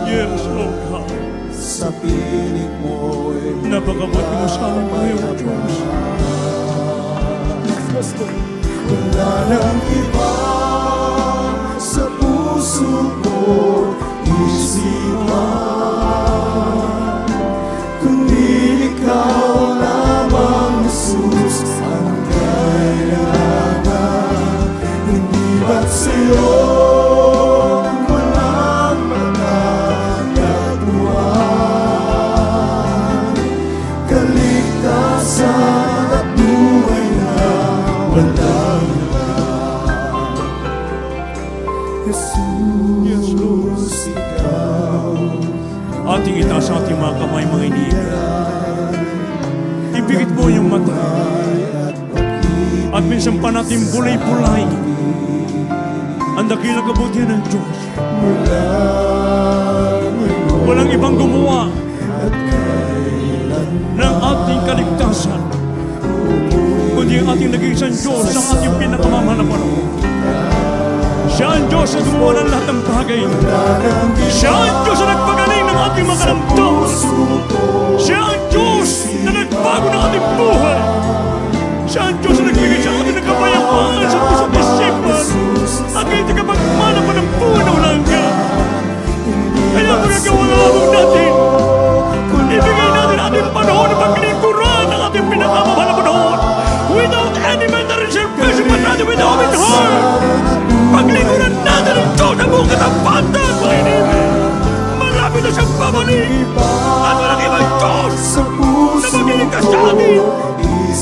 C: Yes, oh God.
E: Sa piling mo'y
C: Napakabuti mo sa amin, Panginoon Diyos.
E: wala nang iba sa puso ko isipan, kundi ikaw lamang, Jesus, ang kailangan. Hindi ba't sa'yo walang magkakatuwaan, kaligtasan at buhay na walang Jesus, ikaw
C: Ating itaas ang ating mga kamay, mga iniibig. Ipikit mo yung mata. At minsan pa natin bulay-bulay ang dakilang kabutihan ng Diyos. Walang ibang gumawa ng ating kaligtasan, kundi ang ating nag-iisang Diyos, ang ating pinakamamahal na Panginoon. Siya ang Diyos na gumawa ng lahat ng bagay. Siya ang Diyos na nagpagaling ng ating mga karamdaman. Siya ang Diyos na nagbago ng ating buhay. Siya ang Diyos na nagbigay sa atin ng kapayapaan sa puso't isipan. Ang hindi ka magmana pa ng buhay na walang ka. Kaya magagawa ng abog natin. Ibigay natin ating panahon na paglingkuran ng ating pinakamamahal na panahon. Without any mental reservation, but rather with open heart. Paglingkuran natin ang Diyos na buong katapatan, mga inibig. Malapit na siyang babalik. At walang ibang Diyos na magliligtas sa atin. Kundi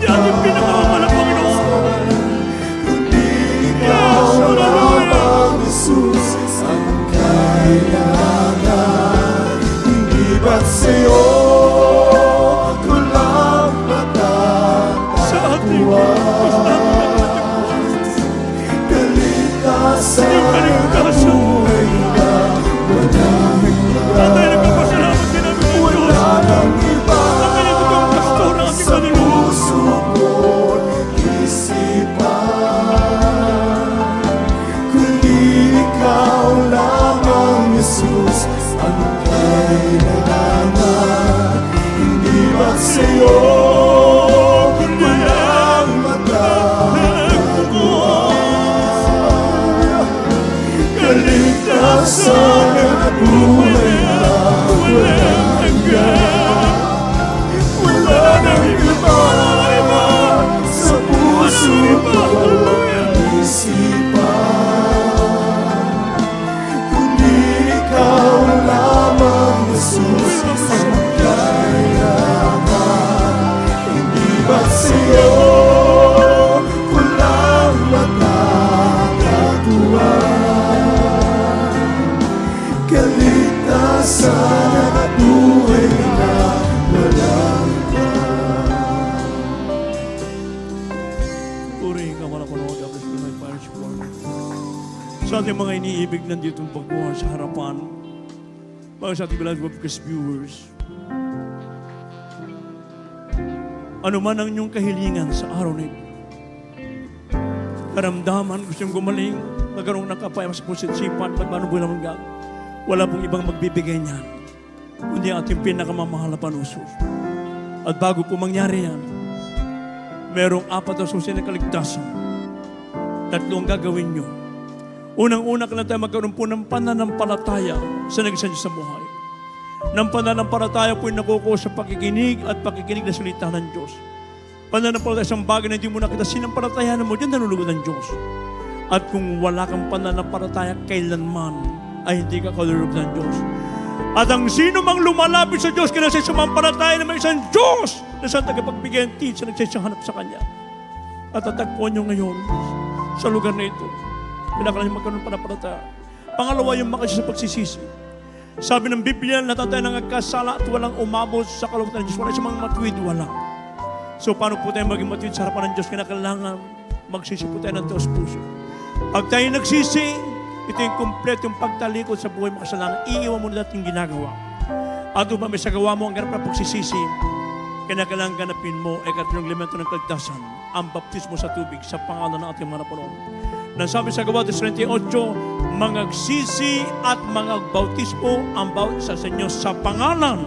C: ating pinakamamahal na Panginoon. Yes, hallelujah.
E: Jesus, ang kailangan. Hindi ba't sa'yo ko lang
C: Sa ating
E: kaligtasan
C: Yung kaligtasan.
E: buhay na walang
C: Tatay, nagpapasalamat ka namin ng Diyos.
E: wala nang iba
C: Ang kanyang totoong pastor ng ating
E: sa
C: kaluluwa.
E: puso ko't isipan, kundi ikaw lamang, Jesus, ang kailangan. Hindi ba't sa'yo walang magkakatuwaan, kaligtasan at buhay na walang hanggan. Wala nang iba sa puso ko't isipan, kundi ikaw lamang, Jesus, ang kailangan. Hindi ba't sa'yo walang magkakatuwaan, kaligtasan at buhay na walang
C: Purihin ka, mga Panginoon. God bless you, my parish board. Sa ating mga iniibig nandito ang pagbuhan sa harapan, mga sa ating beloved webcast viewers, ano man ang inyong kahilingan sa araw na ito, karamdaman, gusto niyong gumaling, magkaroon ng kapayapaan sa puso't isipan, pagmano buhay naman God, wala pong ibang magbibigay niyan, kundi ang ating pinakamamahal na panusos. At bago po mangyari yan, merong 4 na susi na kaligtasan. 3 ang gagawin nyo. Unang-una ka lang tayo magkaroon po ng pananampalataya sa nag-isa Diyos sa buhay. Ng pananampalataya po yung nakukuha sa pakikinig at pakikinig na salita ng Diyos. Pananampalataya sa bagay na hindi mo nakita, sinampalatayanan mo, diyan nalulugod ng Diyos. At kung wala kang pananampalataya, kailanman ay hindi ka kalulugod ng Diyos. At ang sino mang lumalapit sa Diyos, kaya sa sumampalataya na may isang Diyos na siyang tagapagbigay ng sa nagsisyahanap sa Kanya. At tatagpuan nyo ngayon
F: sa lugar na ito. Kailangan natin magkaroon pananampalataya. Pangalawa, yung makasya sa pagsisisi. Sabi ng Biblia, natatay ng nagkasala at walang umabot sa kalungkutan ng Diyos. Wala sa mga matuwid, wala. So paano po tayo maging matuwid sa harapan ng Diyos? Kailangan magsisi po tayo ng Diyos puso. Pag tayo nagsisi, ito yung kompletong pagtalikod sa buhay mo kasalanan. Iiwan mo na dating ginagawa. At upang may sagawa mo ang ganap na pagsisisi, kailangan ganapin mo ay katlong elemento ng kaligtasan, ang baptismo sa tubig sa pangalan ng ating mga napunoon. Nasabi sa Gawa 38, mangagsisi at mangagbautismo ang bawat isa sa inyo sa pangalan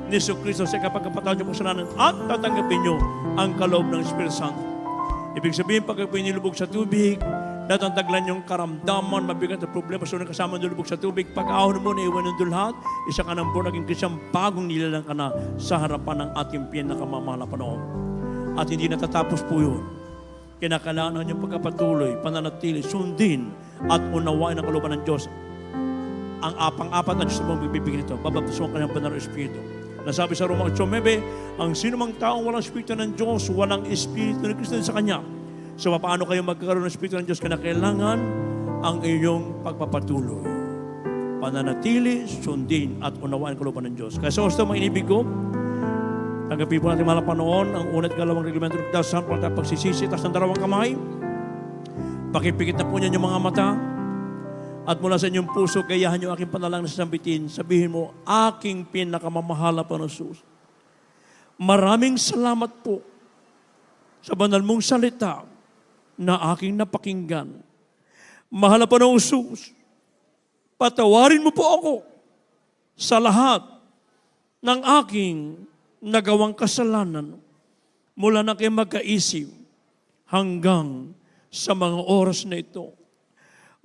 F: ni Jesucristo sa kapagkapatawad ng kasalanan at tatanggapin nyo ang kaloob ng Espiritu Santo. Ibig sabihin, pag kayo nilubog sa tubig, natantaglan yung karamdaman, mabigat na problema sa unang kasama nilubog sa tubig. Pag ahon mo, naiwan ng dulhat, isa ka ng born again Christian, bagong nilalang ka na sa harapan ng ating pinakamamahal na panahon. At hindi natatapos po yun. Kinakailangan yung pagkapatuloy, pananatili, sundin, at unawain ang kalooban ng Diyos. Ang pang-apat na Diyos na magbibigay nito, babaptiso ang kanyang banal na Espiritu. Nasabi sa Roma 8:9, ang sinumang taong walang Espiritu ng Diyos, walang Espiritu ng Kristo sa Kanya. So, paano kayo magkakaroon ng Espiritu ng Diyos? Kailangan ang iyong pagpapatuloy. Pananatili, sundin, at unawain ang kalooban ng Diyos. Kaya sa gusto mga inibig ko, tanggapin po natin mahal na Panginoon ang unat kalawang reglamento ng dasan para tayo pagsisisi, tas ng dalawang kamay. Pakipikit na po niyan yung mga mata. At mula sa inyong puso, gayahan yung aking panalangin sa sambitin. Sabihin mo, aking pinakamamahal na Panginoon Jesus. Maraming salamat po sa banal mong salita na aking napakinggan. Mahal na Panginoon Jesus, patawarin mo po ako sa lahat ng aking nagawang kasalanan mula na kayo magkaisip hanggang sa mga oras na ito.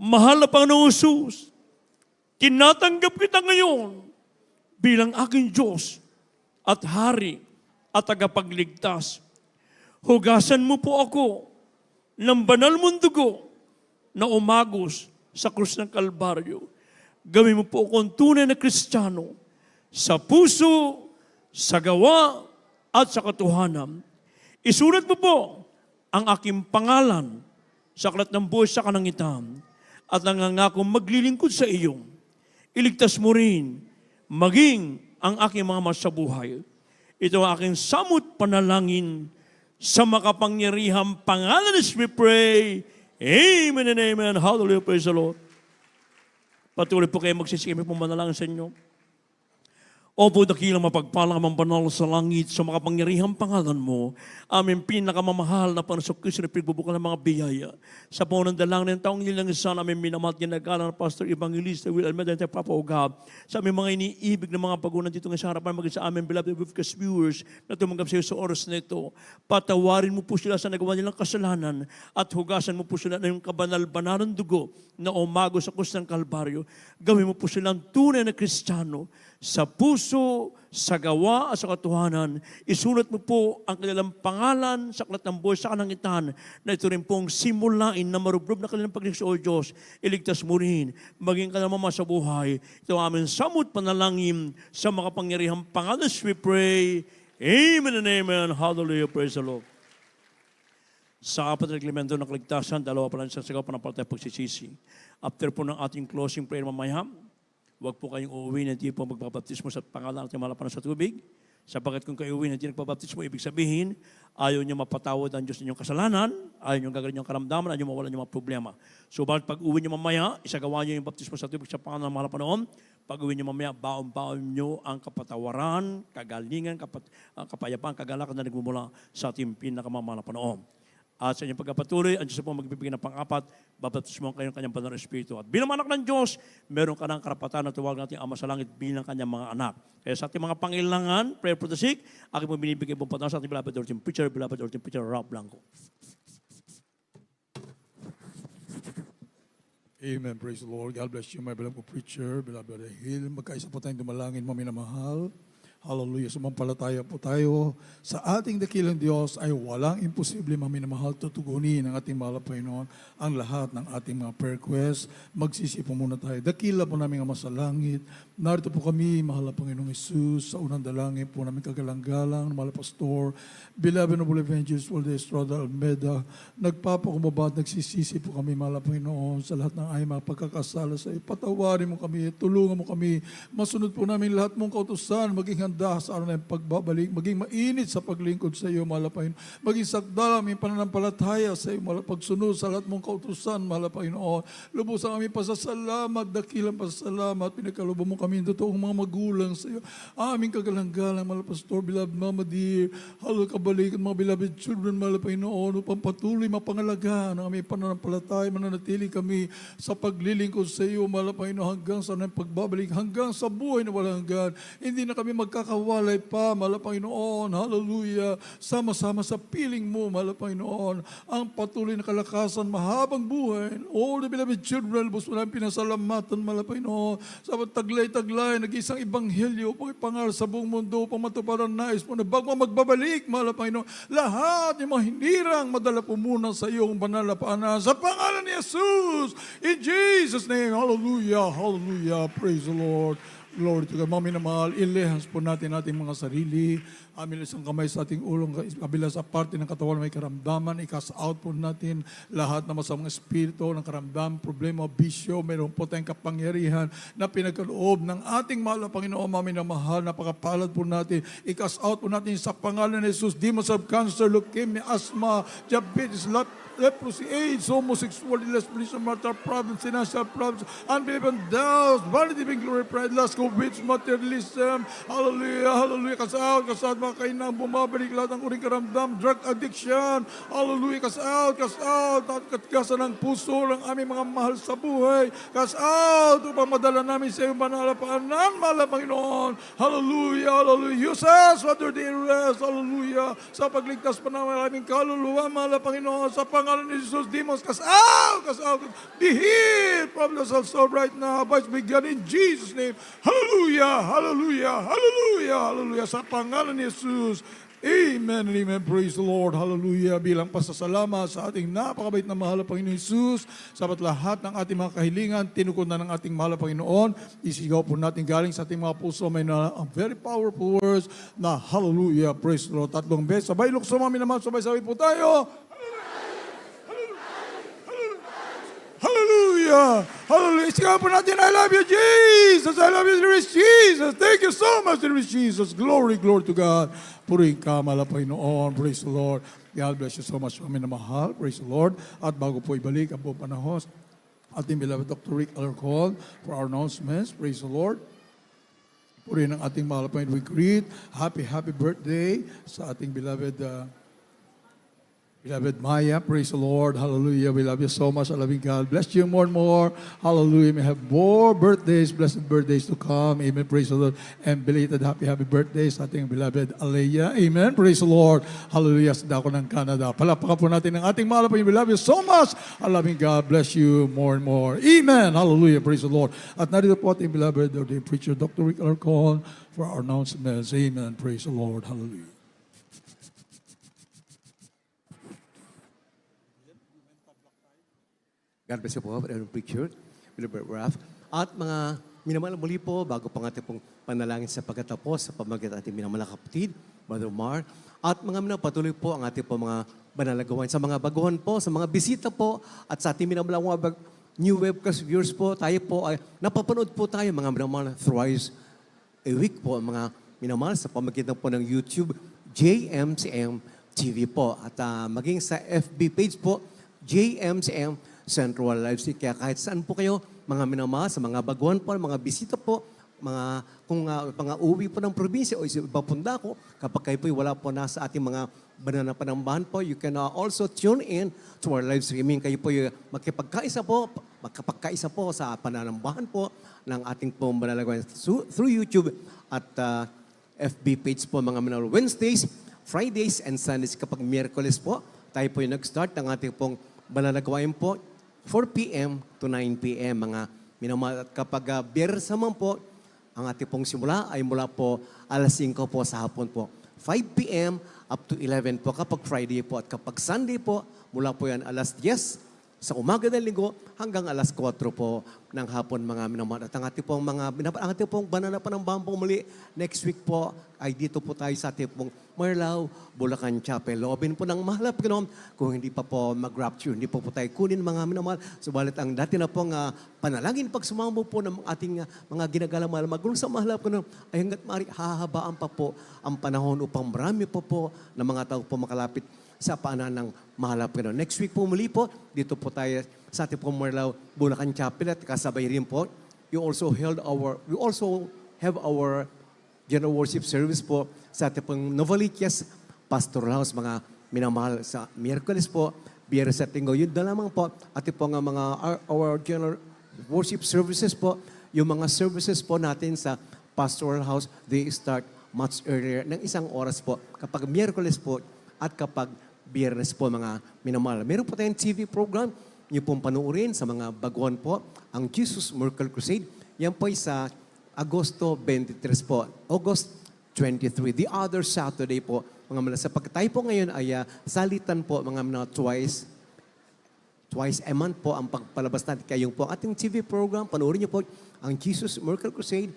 F: Mahal na Panginoong Jesus, tinatanggap kita ngayon bilang aking Diyos at Hari at tagapagligtas. Hugasan mo po ako ng banal mong dugo na umagos sa krus ng Kalbaryo. Gawin mo po akong tunay na Kristiyano sa puso, sa gawa, at sa katotohanan. Isulat mo po ang aking pangalan sa aklat ng buhay sa kalangitan at nangangako maglilingkod sa iyo. Iligtas mo rin maging ang aking mga masabuhay. Ito ang aking samot panalangin sa makapangyarihang pangalan ni we pray. Amen and amen. Hallelujah. Praise the Lord. Patuloy po kayo magsisikip po manalangin sa inyo. Opo, dakilang mapagpalang ang banal sa langit sa makapangyarihang pangalan mo, aming pinakamamahal na Panginoon Kristo na pinagbubukal ng mga biyaya. Sa punong dalangin ng taong nilangisan, aming minamahal ginagalang ng Pastor Evangelista Will Almeida at Papa Ugab, sa aming mga iniibig ng mga pagunan dito sa harapan, maging sa aming beloved Wifkas viewers na tumanggap sa iyo sa oras na ito. Patawarin mo po sila sa nagawa nilang kasalanan at hugasan mo po sila ng kabanal-banalang dugo na umago sa krus ng Kalbaryo. Gawin mo po silang tunay na Kristiyano sa puso, sa gawa at sa katotohanan. Isulat mo po ang kanilang pangalan sa aklat ng buhay sa kalangitan na ito rin pong simulain na marubrob na kanilang pagligtas o Diyos. Iligtas mo rin, maging kanilang mama sa buhay. Ito ang aming samot panalangin sa makapangyarihang pangalan. We pray. Amen and amen. Hallelujah. Praise the Lord. Sa apat na reglamento ng kaligtasan, dalawa pa lang sa sagaw pananampalataya pagsisisi. After po ng ating closing prayer mamaya, huwag po kayong uuwi na hindi po magbabaptismo sa pangalan at malapanan sa tubig. Sapagkat kung kayo uuwi na hindi nagbabaptismo, ibig sabihin, ayaw nyo mapatawad ang Diyos ninyong kasalanan, ayaw nyo gagawin yung karamdaman, ayaw nyo mawalan yung mga problema. So, bakit pag uwi nyo mamaya, isagawa nyo yung baptismo sa tubig sa pangalan ng malapanan. Pag uwi nyo mamaya, baon-baon nyo ang kapatawaran, kagalingan, kapayapaan, kagalakan na nagmumula sa ating pinakamamahal na Panginoon. At sa inyong pagkapatuloy, ang Diyos po magbibigay ng pang-apat, babaptismo kayo ng kanyang banal na Espiritu. At bilang anak ng Diyos, meron ka ng karapatan na tuwag natin Ama sa Langit bilang kanyang mga anak. Kaya sa ating mga pangailangan, prayer for the sick, aking po binibigay pong patang sa ating beloved Lord Preacher, Rob Blanco.
E: Amen. Praise the Lord. God bless you, my beloved preacher, beloved Brother Hill. Magkaisa po tayong dumalangin, mga minamahal. Hallelujah. Sumampalataya po tayo. Sa ating dakilang Diyos ay walang imposible, mga minamahal, tutugunin ng ating mahal na Panginoon ang lahat ng ating mga prayer requests. Magsisipo muna tayo. Dakila po namin ang masalangit. Narito po kami, mahal na Panginoong Jesus, sa unang dalangin po namin kagalang-galang, mahal na Pastor, Beloved Noble Evangelist Waldo Estrada Almeda, nagpapakumbaba at nagsisisi po kami, mahal na Panginoon, sa lahat ng aming mga pagkakasala sa iyo. Patawarin mo kami, tulungan mo kami, masunod po namin lahat mong kautusan, maging handa sa araw na pagbabalik, maging mainit sa paglingkod sa iyo, mahal na Panginoon, maging sagdala aming pananampalataya sa iyo, mahal na pagsunod sa lahat mong kautusan, mahal na Panginoon. Lubos ang aming pasasalamat, dakilang pasasalamat, pinagkalubog mo kami, totoong mga magulang sa iyo. Aming kagalang-galang, mahal na Pastor, beloved Mama Dear, halo kabalik, mga beloved children, mahal na Panginoon, upang patuloy mapangalagaan ang aming pananampalataya, mananatili kami sa paglilingkod sa iyo, mahal na Panginoon, hanggang sa aming pagbabalik, hanggang sa buhay na walang hanggan. Hindi na kami magkakawalay pa, mahal na Panginoon, hallelujah, sama-sama sa piling mo, mahal na Panginoon, ang patuloy na kalakasan, mahabang buhay, all the beloved children, lubos mo namin pinasalamatan, mahal na Panginoon, sa taglay-taglay, nag-isang ebanghelyo, upang ipangal sa buong mundo, upang matupad ang nais mo, na bago magbabalik, mahal na Panginoon, lahat ng mga hinirang, madala po muna sa iyong banal na paanan, sa pangalan ni Jesus, in Jesus' name, hallelujah, hallelujah, praise the Lord. Glory to God. Mga minamahal, ilehans po natin ating mga sarili. Amin isang kamay sa ating ulong, kabila sa parte ng katawan may karamdaman. I-cast out po natin lahat ng masamang espiritu ng karamdaman, problema, bisyo. Mayroon po tayong kapangyarihan na pinagkaloob ng ating mahal na Panginoon. Mga minamahal, napakapalad po natin. I-cast out po natin sa pangalan ni Jesus, demons of cancer, leukemia, asthma, diabetes, leprosy, AIDS, homosexuality, lesbianism, marital problems, financial problems, unbelief and doubts, vanity, being glory, pride, lust, covet, materialism, hallelujah, hallelujah, kasaot, mga kainang bumabalik, lahat ng uring karamdam, drug addiction, hallelujah, kasaot, at katgasan ng puso ng aming mga mahal sa buhay, kasaot, upang madala namin sa iyong banal na paanan, mahal na Panginoon, hallelujah, hallelujah, use us, Father, dear rest, hallelujah, sa pagligtas pa namin aming kaluluwa, mahal na Panginoon, sa pangalan ni Jesus, demons, cast out, be healed from the soul right now, by begun in Jesus' name, hallelujah, hallelujah, hallelujah, hallelujah, sa pangalan ni Jesus, amen and amen, praise the Lord, hallelujah, bilang pasasalamat sa ating napakabait na mahal na Panginoon Jesus, sapat lahat ng ating mga kahilingan, tinukod na ng ating mahal na Panginoon, isigaw po natin galing sa ating mga puso, may na very powerful words na hallelujah, praise the Lord, 3 beses, sabay lukso mami naman, sabay-sabay po tayo, hallelujah! Hallelujah! Isigaw po natin, I love you, Jesus! I love you, dearest Jesus! Thank you so much, dearest Jesus! Glory, glory to God! Purihin ka, mahal na Panginoon. Praise the Lord. God bless you so much, kami na mahal. Praise the Lord. At bago po ibalik ang buong panahon, ating beloved Dr. Rick Alarcon for our announcements. Praise the Lord. Purihin ang ating mahal na Panginoon. We greet. Happy, happy birthday sa ating beloved Beloved Maya, praise the Lord. Hallelujah. We love you so much. I love you, God. Bless you more and more. Hallelujah. May have more birthdays, blessed birthdays to come. Amen. Praise the Lord. And belated happy birthdays sa ating beloved Alea. Amen. Praise the Lord. Hallelujah. Sa dako ng Canada. Palapakan po natin ang ating mahal po. We love you so much. I love you, God. Bless you more and more. Amen. Hallelujah. Praise the Lord. At narito po ating beloved the preacher, Dr. Rick Alarcon, for our announcements. Amen. Praise the Lord. Hallelujah.
B: God bless you po, Brother Preacher, Brother Ralph. At mga minamahal muli po, bago pang ating pong panalangin sa pagkatapos, sa pamagitan ating minamahal na kapatid, Brother Mar. At mga minapatuloy po ang ating po mga banal na gawain. Sa mga baguhan po, sa mga bisita po, at sa ating minamahal mga new webcast viewers po, tayo po ay napapanood po tayo, mga minamahal thrice a week po, mga minamahal sa pamagitan po ng YouTube, JMCM TV po. At maging sa FB page po, JMCM Central Live Stream. Kaya kahit saan po kayo, mga minamahal, sa mga baguhan po, mga bisita po, kung mga uwi po ng probinsya o iba po dako, kapag kayo po wala po nasa ating mga banal na panambahan po, you can also tune in to our live streaming. Kayo po magkapagkaisa po sa pananambahan po ng ating pong banalagawan through YouTube at FB page po, mga minamahal. Wednesdays, Fridays, and Sundays. Kapag Miyerkules po, tayo po yung nag-start ng ating pong banalagawan po 4 p.m. to 9 p.m. mga minamahal. At kapag Biyernes naman po, Ang ating pong simula ay mula po alas 5 po sa hapon po. 5 p.m. up to 11 po kapag Friday po. At kapag Sunday po, mula po yan alas 10 sa umaga ng linggo hanggang alas 4 po ng hapon mga minamahal. At ang ating pong banana pa ng bampong muli next week po ay dito po tayo sa ating pong Marlao, Bulacan Chapel. Loobin po ng mahalap Panginoon kung hindi pa po mag-rapture, hindi po tayo kunin mga minamahal. Subalit ang dati na pong panalangin pag sumamo po ng ating mga ginagalang magulo sa mahalap Panginoon ay hanggat maaari hahabaan pa po ang panahon upang marami po na mga tao po makalapit sa paanan ng mahalap Panginoon. Next week po muli po, dito po tayo sa ating pong Marlao, Bulacan Chapel at kasabay rin po, we also have our general worship service po sa ating pong Novaliches Pastoral House, mga minamahal sa Miyerkules po, Biyernes at Linggo. Yun na lamang po, ating pong our general worship services po, yung mga services po natin sa Pastoral House, they start much earlier, ng 1 oras po, kapag Miyerkules po at kapag Biyernes po mga minamahal. Meron po tayong TV program, niyo pong panuorin sa mga baguhan po, ang Jesus Miracle Crusade. Yan po ay sa Agosto 23 po, August 23. The other Saturday po, mga minamahal. Sapag tayo po ngayon ay salitan po mga minamahal twice a month po ang pagpalabas natin. Kaya yung po ating TV program, panoorin niyo po ang Jesus Miracle Crusade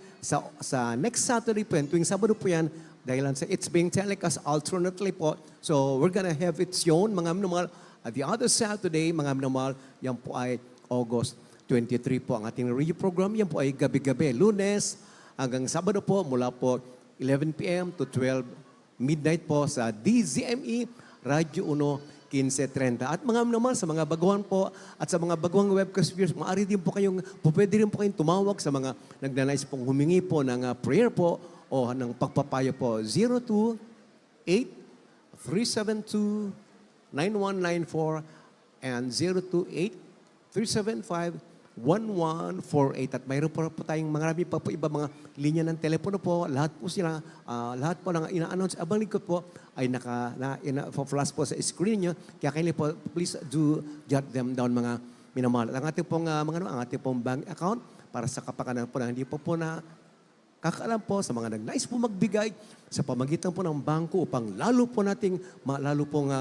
B: sa next Saturday po yan, tuwing Sabado po yan, dahil sa it's being telecast alternately po. So we're gonna have it yun, mga minamahal. At the other Saturday, mga minamahal, yan po ay August 23 po ang ating radio program. Yan po ay gabi-gabi, Lunes hanggang Sabado po, mula po 11 p.m. to 12 midnight po sa DZME Radio 1 1530. At mga naman sa mga baguhan po at sa mga baguhang webcast viewers, maaari din po kayong, pwede rin po kayong tumawag sa mga nagnanais pong humingi po ng prayer po o ng pagpapayo po. 028-372-9194 and 028-375-1148. At mayroon po tayong marami pa po iba mga linya ng telepono po. Lahat po sila, lahat po ng ina-announce abang lingkod po ay flash po sa screen nyo. Kaya kayo po, please do jot them down mga minamahal. Ang ating pong, ang ating pong bank account para sa kapakanan po na hindi po na kakaalam po sa mga nagnais po magbigay sa pamagitan po ng bangko upang lalo pong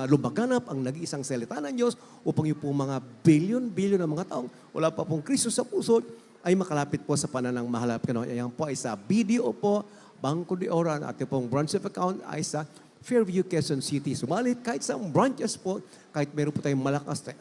B: lumaganap ang nag-iisang salita ng Diyos upang yung po mga bilyon-bilyon ng mga taong wala pa pong Kristo sa puso ay makalapit po sa pananang mahalap Panginoon. Ayan po ay sa BDO po, Bangko de Oro, ang ating pong branch of account ay sa Fairview, Quezon City. Subalit kahit sa branches po, kahit meron po tayong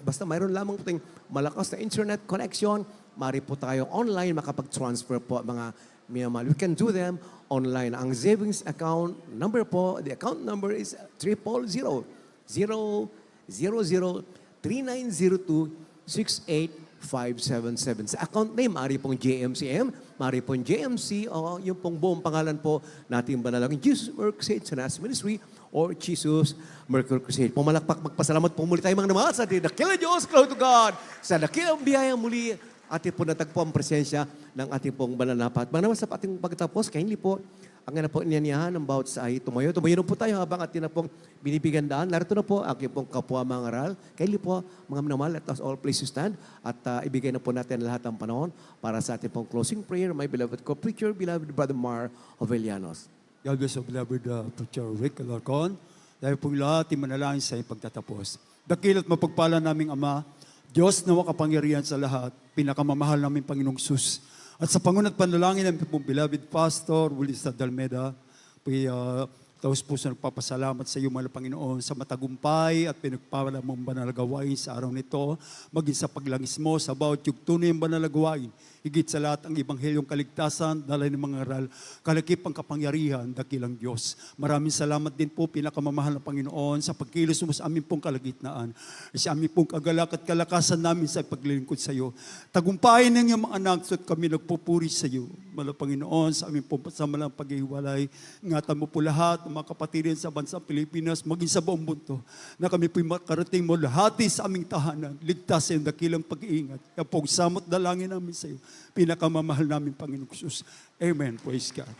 B: basta mayroon lamang po tayong malakas na internet connection, maaari po tayo online makapag-transfer po mga minamahal. We can do them online. Ang savings account number po, the account number is 000-3902-68577. Sa account name, maaari pong JMCM, maaari pong JMC, o yung pong buong pangalan po nating banalangin, Jesus Miracle Crusade Sanas Ministry or Jesus Miracle Crusade. Pumalakpak, magpasalamat po muli tayo mga naman sa dakilang Diyos, glory to God, sa dakilang biyaya muli, ating po natagpo ang presensya ng ating pong banal na pat. Mga naman sa ating pagkatapos, kindly po, ang po inaniyahan ng bawat sa ay tumayo. Tumayo na po tayo habang ating na pong binibigyan daan. Narito na po ang aking pong kapwa mga aral. Kindly po, mga minamahal, let us all please stand at ibigay na po natin lahat ng panahon para sa ating pong closing prayer. My beloved co-preacher, beloved Brother Mar Jovellanos.
G: God bless you, beloved Preacher Rick Alarcon. Dahil pong lahat, manalangin sa iyong pagtatapos. Dakila't mapagpala naming Ama, Diyos na wakapangyarihan sa lahat, pinakamamahal namin Panginoong Sus. At sa pangunat panalangin namin pong beloved Pastor Wilista Dalmeda, taos puso nagpapasalamat sa iyo, mahal na Panginoon, sa matagumpay at pinagpapala mong banal na gawain sa araw nito, maging sa paglangis mo sa bawat yugto ng banal na gawain. Higit sa lahat ang Ebanghelyong kaligtasan, dalay ng mga aral, kalakip ang kapangyarihan, dakilang Diyos. Maraming salamat din po, pinakamamahal na Panginoon, sa pagkilos mo sa aming pong kalagitnaan, sa aming pong kagalak at kalakasan namin sa paglilingkod sa iyo. Tagumpayin ng iyong mga anak at kami nagpupuri sa iyo. Mahal na Panginoon, sa aming pong pasamalang paghihiwalay, ingatan mo po lahat ng mga kapatirin sa bansang Pilipinas, maging sa buong mundo, na kami po'y makarating mo lahati sa aming tahanan, ligtas sa iyong dakilang pag-iingat. Kaya pong samot dalangin namin sa iyo. Pinakamamahal namin Panginoong Jesus. Amen. Praise God.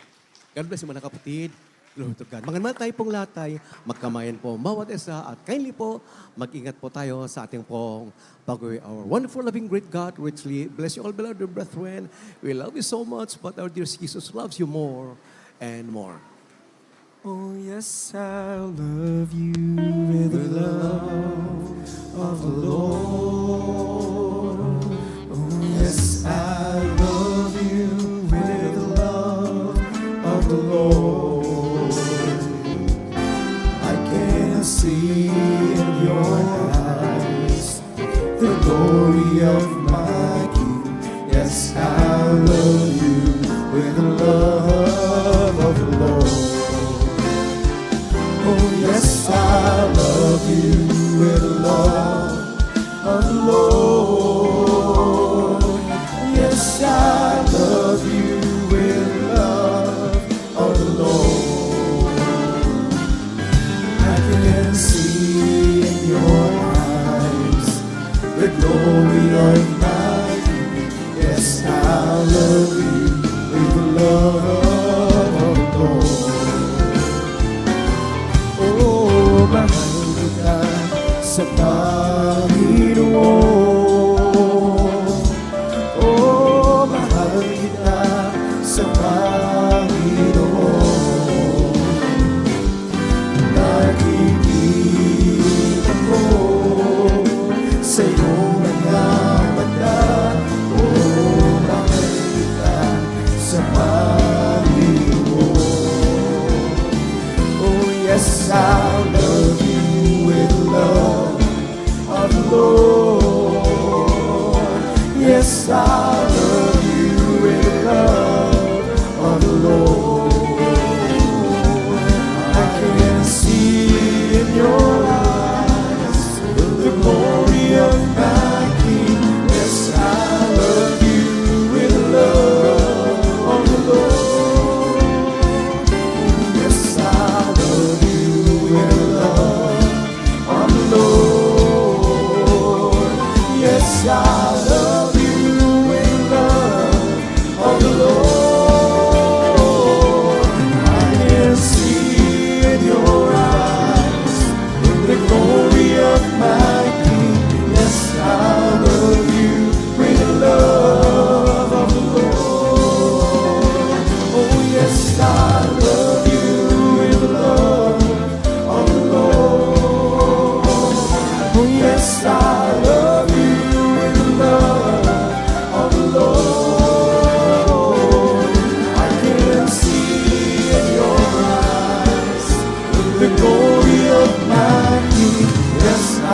B: God bless you mga kapatid. Glory to God. Mga tayo pong latay, magkamayan po bawat isa at kindly po, mag-ingat po tayo sa ating pong pag-uwi. Our wonderful, loving, great God, richly bless you all, beloved brethren. We love you so much, but our dear Jesus loves you more and more.
H: Oh yes, I love you with the love of the Lord. Oh yes, I love you with the love of the Lord. I can see in your eyes the glory of my King. Yes, I love you with the love of the Lord. Oh yes, I love you with the love of the Lord. Yes, I love you with the love of the Lord. I can see in your eyes the glory of my King. Yes, I love you with the love of the Lord. Mahal kita sa Panginoon. Oh, mahal kita sa Panginoon. Nakikita ko sa iyong mga mata. Oh, mahal kita sa Panginoon. Oh, yes, I love you with the love of the Lord. Yes, I love you with the love of the Lord. I can see in your eyes the glory of my King. Yes, I love you with the love of the Lord. Yes, I love you with the love of the Lord. Yes, I love you with the love of the Lord. I can see in your eyes the glory of my King. Yes, I love you with the love of the Lord. Oh, yes, I love you with the love of the Lord. Oh, yes, I love you with the love of the Lord. I can see in your eyes the glory of my King. Yes, I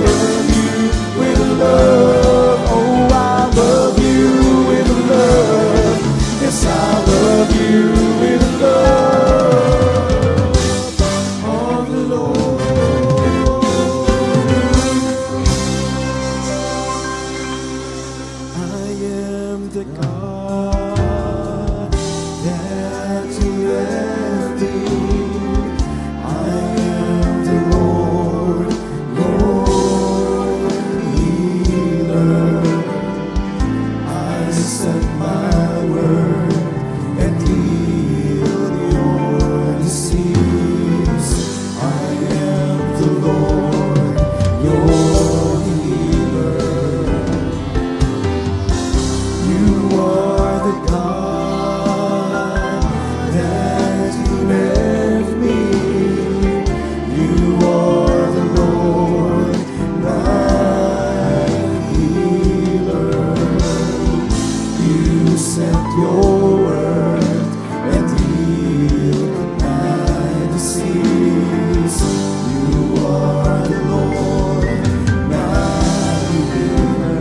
H: love you with love. Oh, I love you with love. Yes, I love you with love of the Lord. I am the God that you have been. I am the Lord, your healer. I sent my word and healed your disease. I am the Lord, your healer. You are the God that you left me. You are the Lord, my healer. You sent your word and healed my disease. You are the Lord, my healer.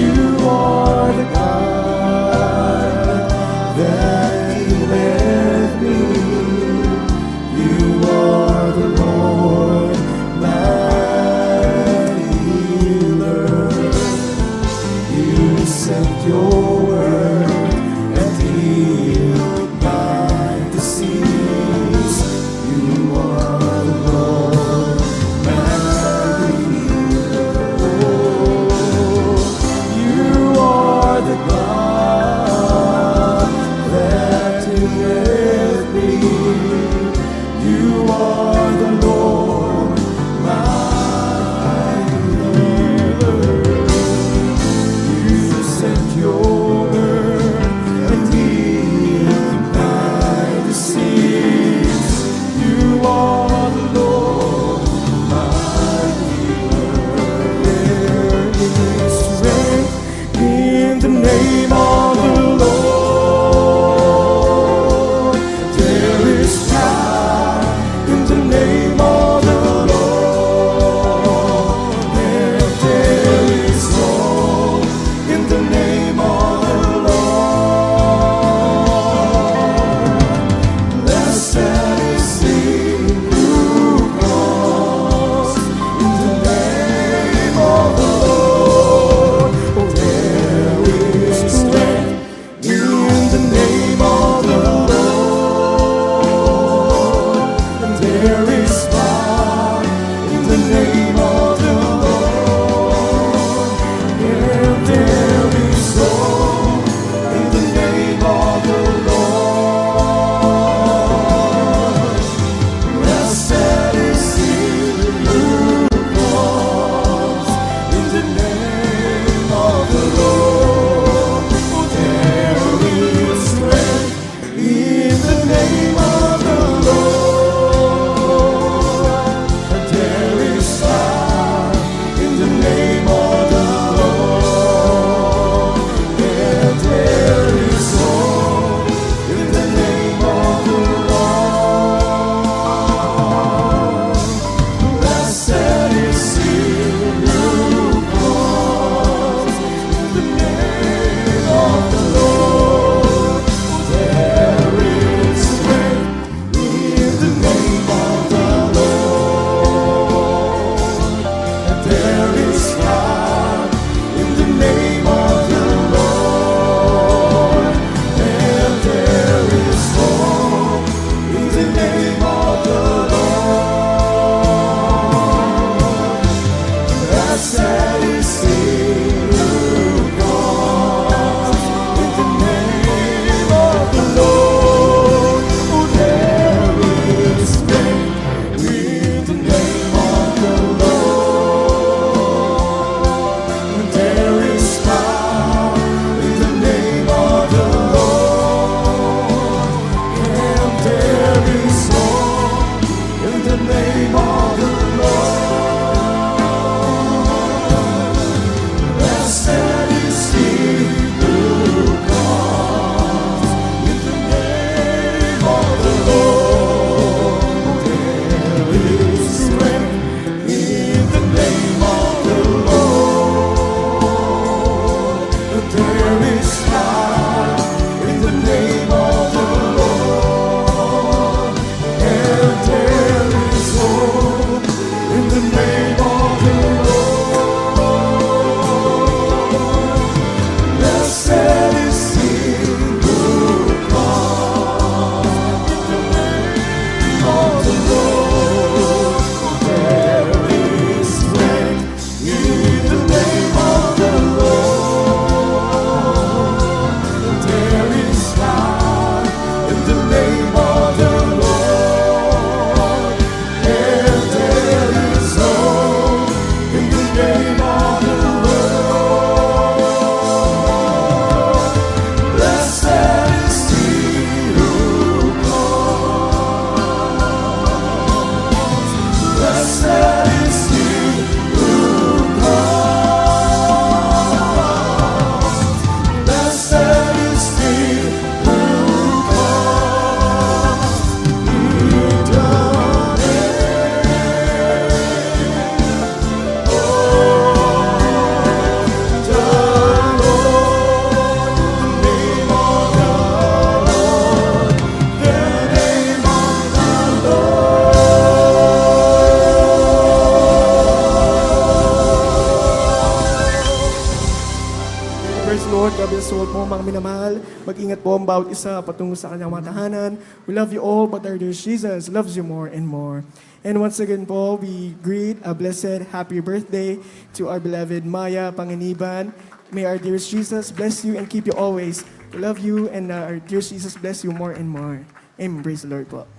H: You are the God that you led me. You are the Lord, my healer. You sent your word and healed my disease. You are the Lord, my healer. You are the God that you Praise the Lord. God bless you all po mga minamahal. Mag-ingat po ang bawat isa patungo sa kanyang mga tahanan. We love you all, but our dear Jesus loves you more and more. And once again po, we greet a blessed happy birthday to our beloved Maya Panganiban. May our dear Jesus bless you and keep you always. We love you, and our dear Jesus bless you more and more. Amen. Praise the Lord po.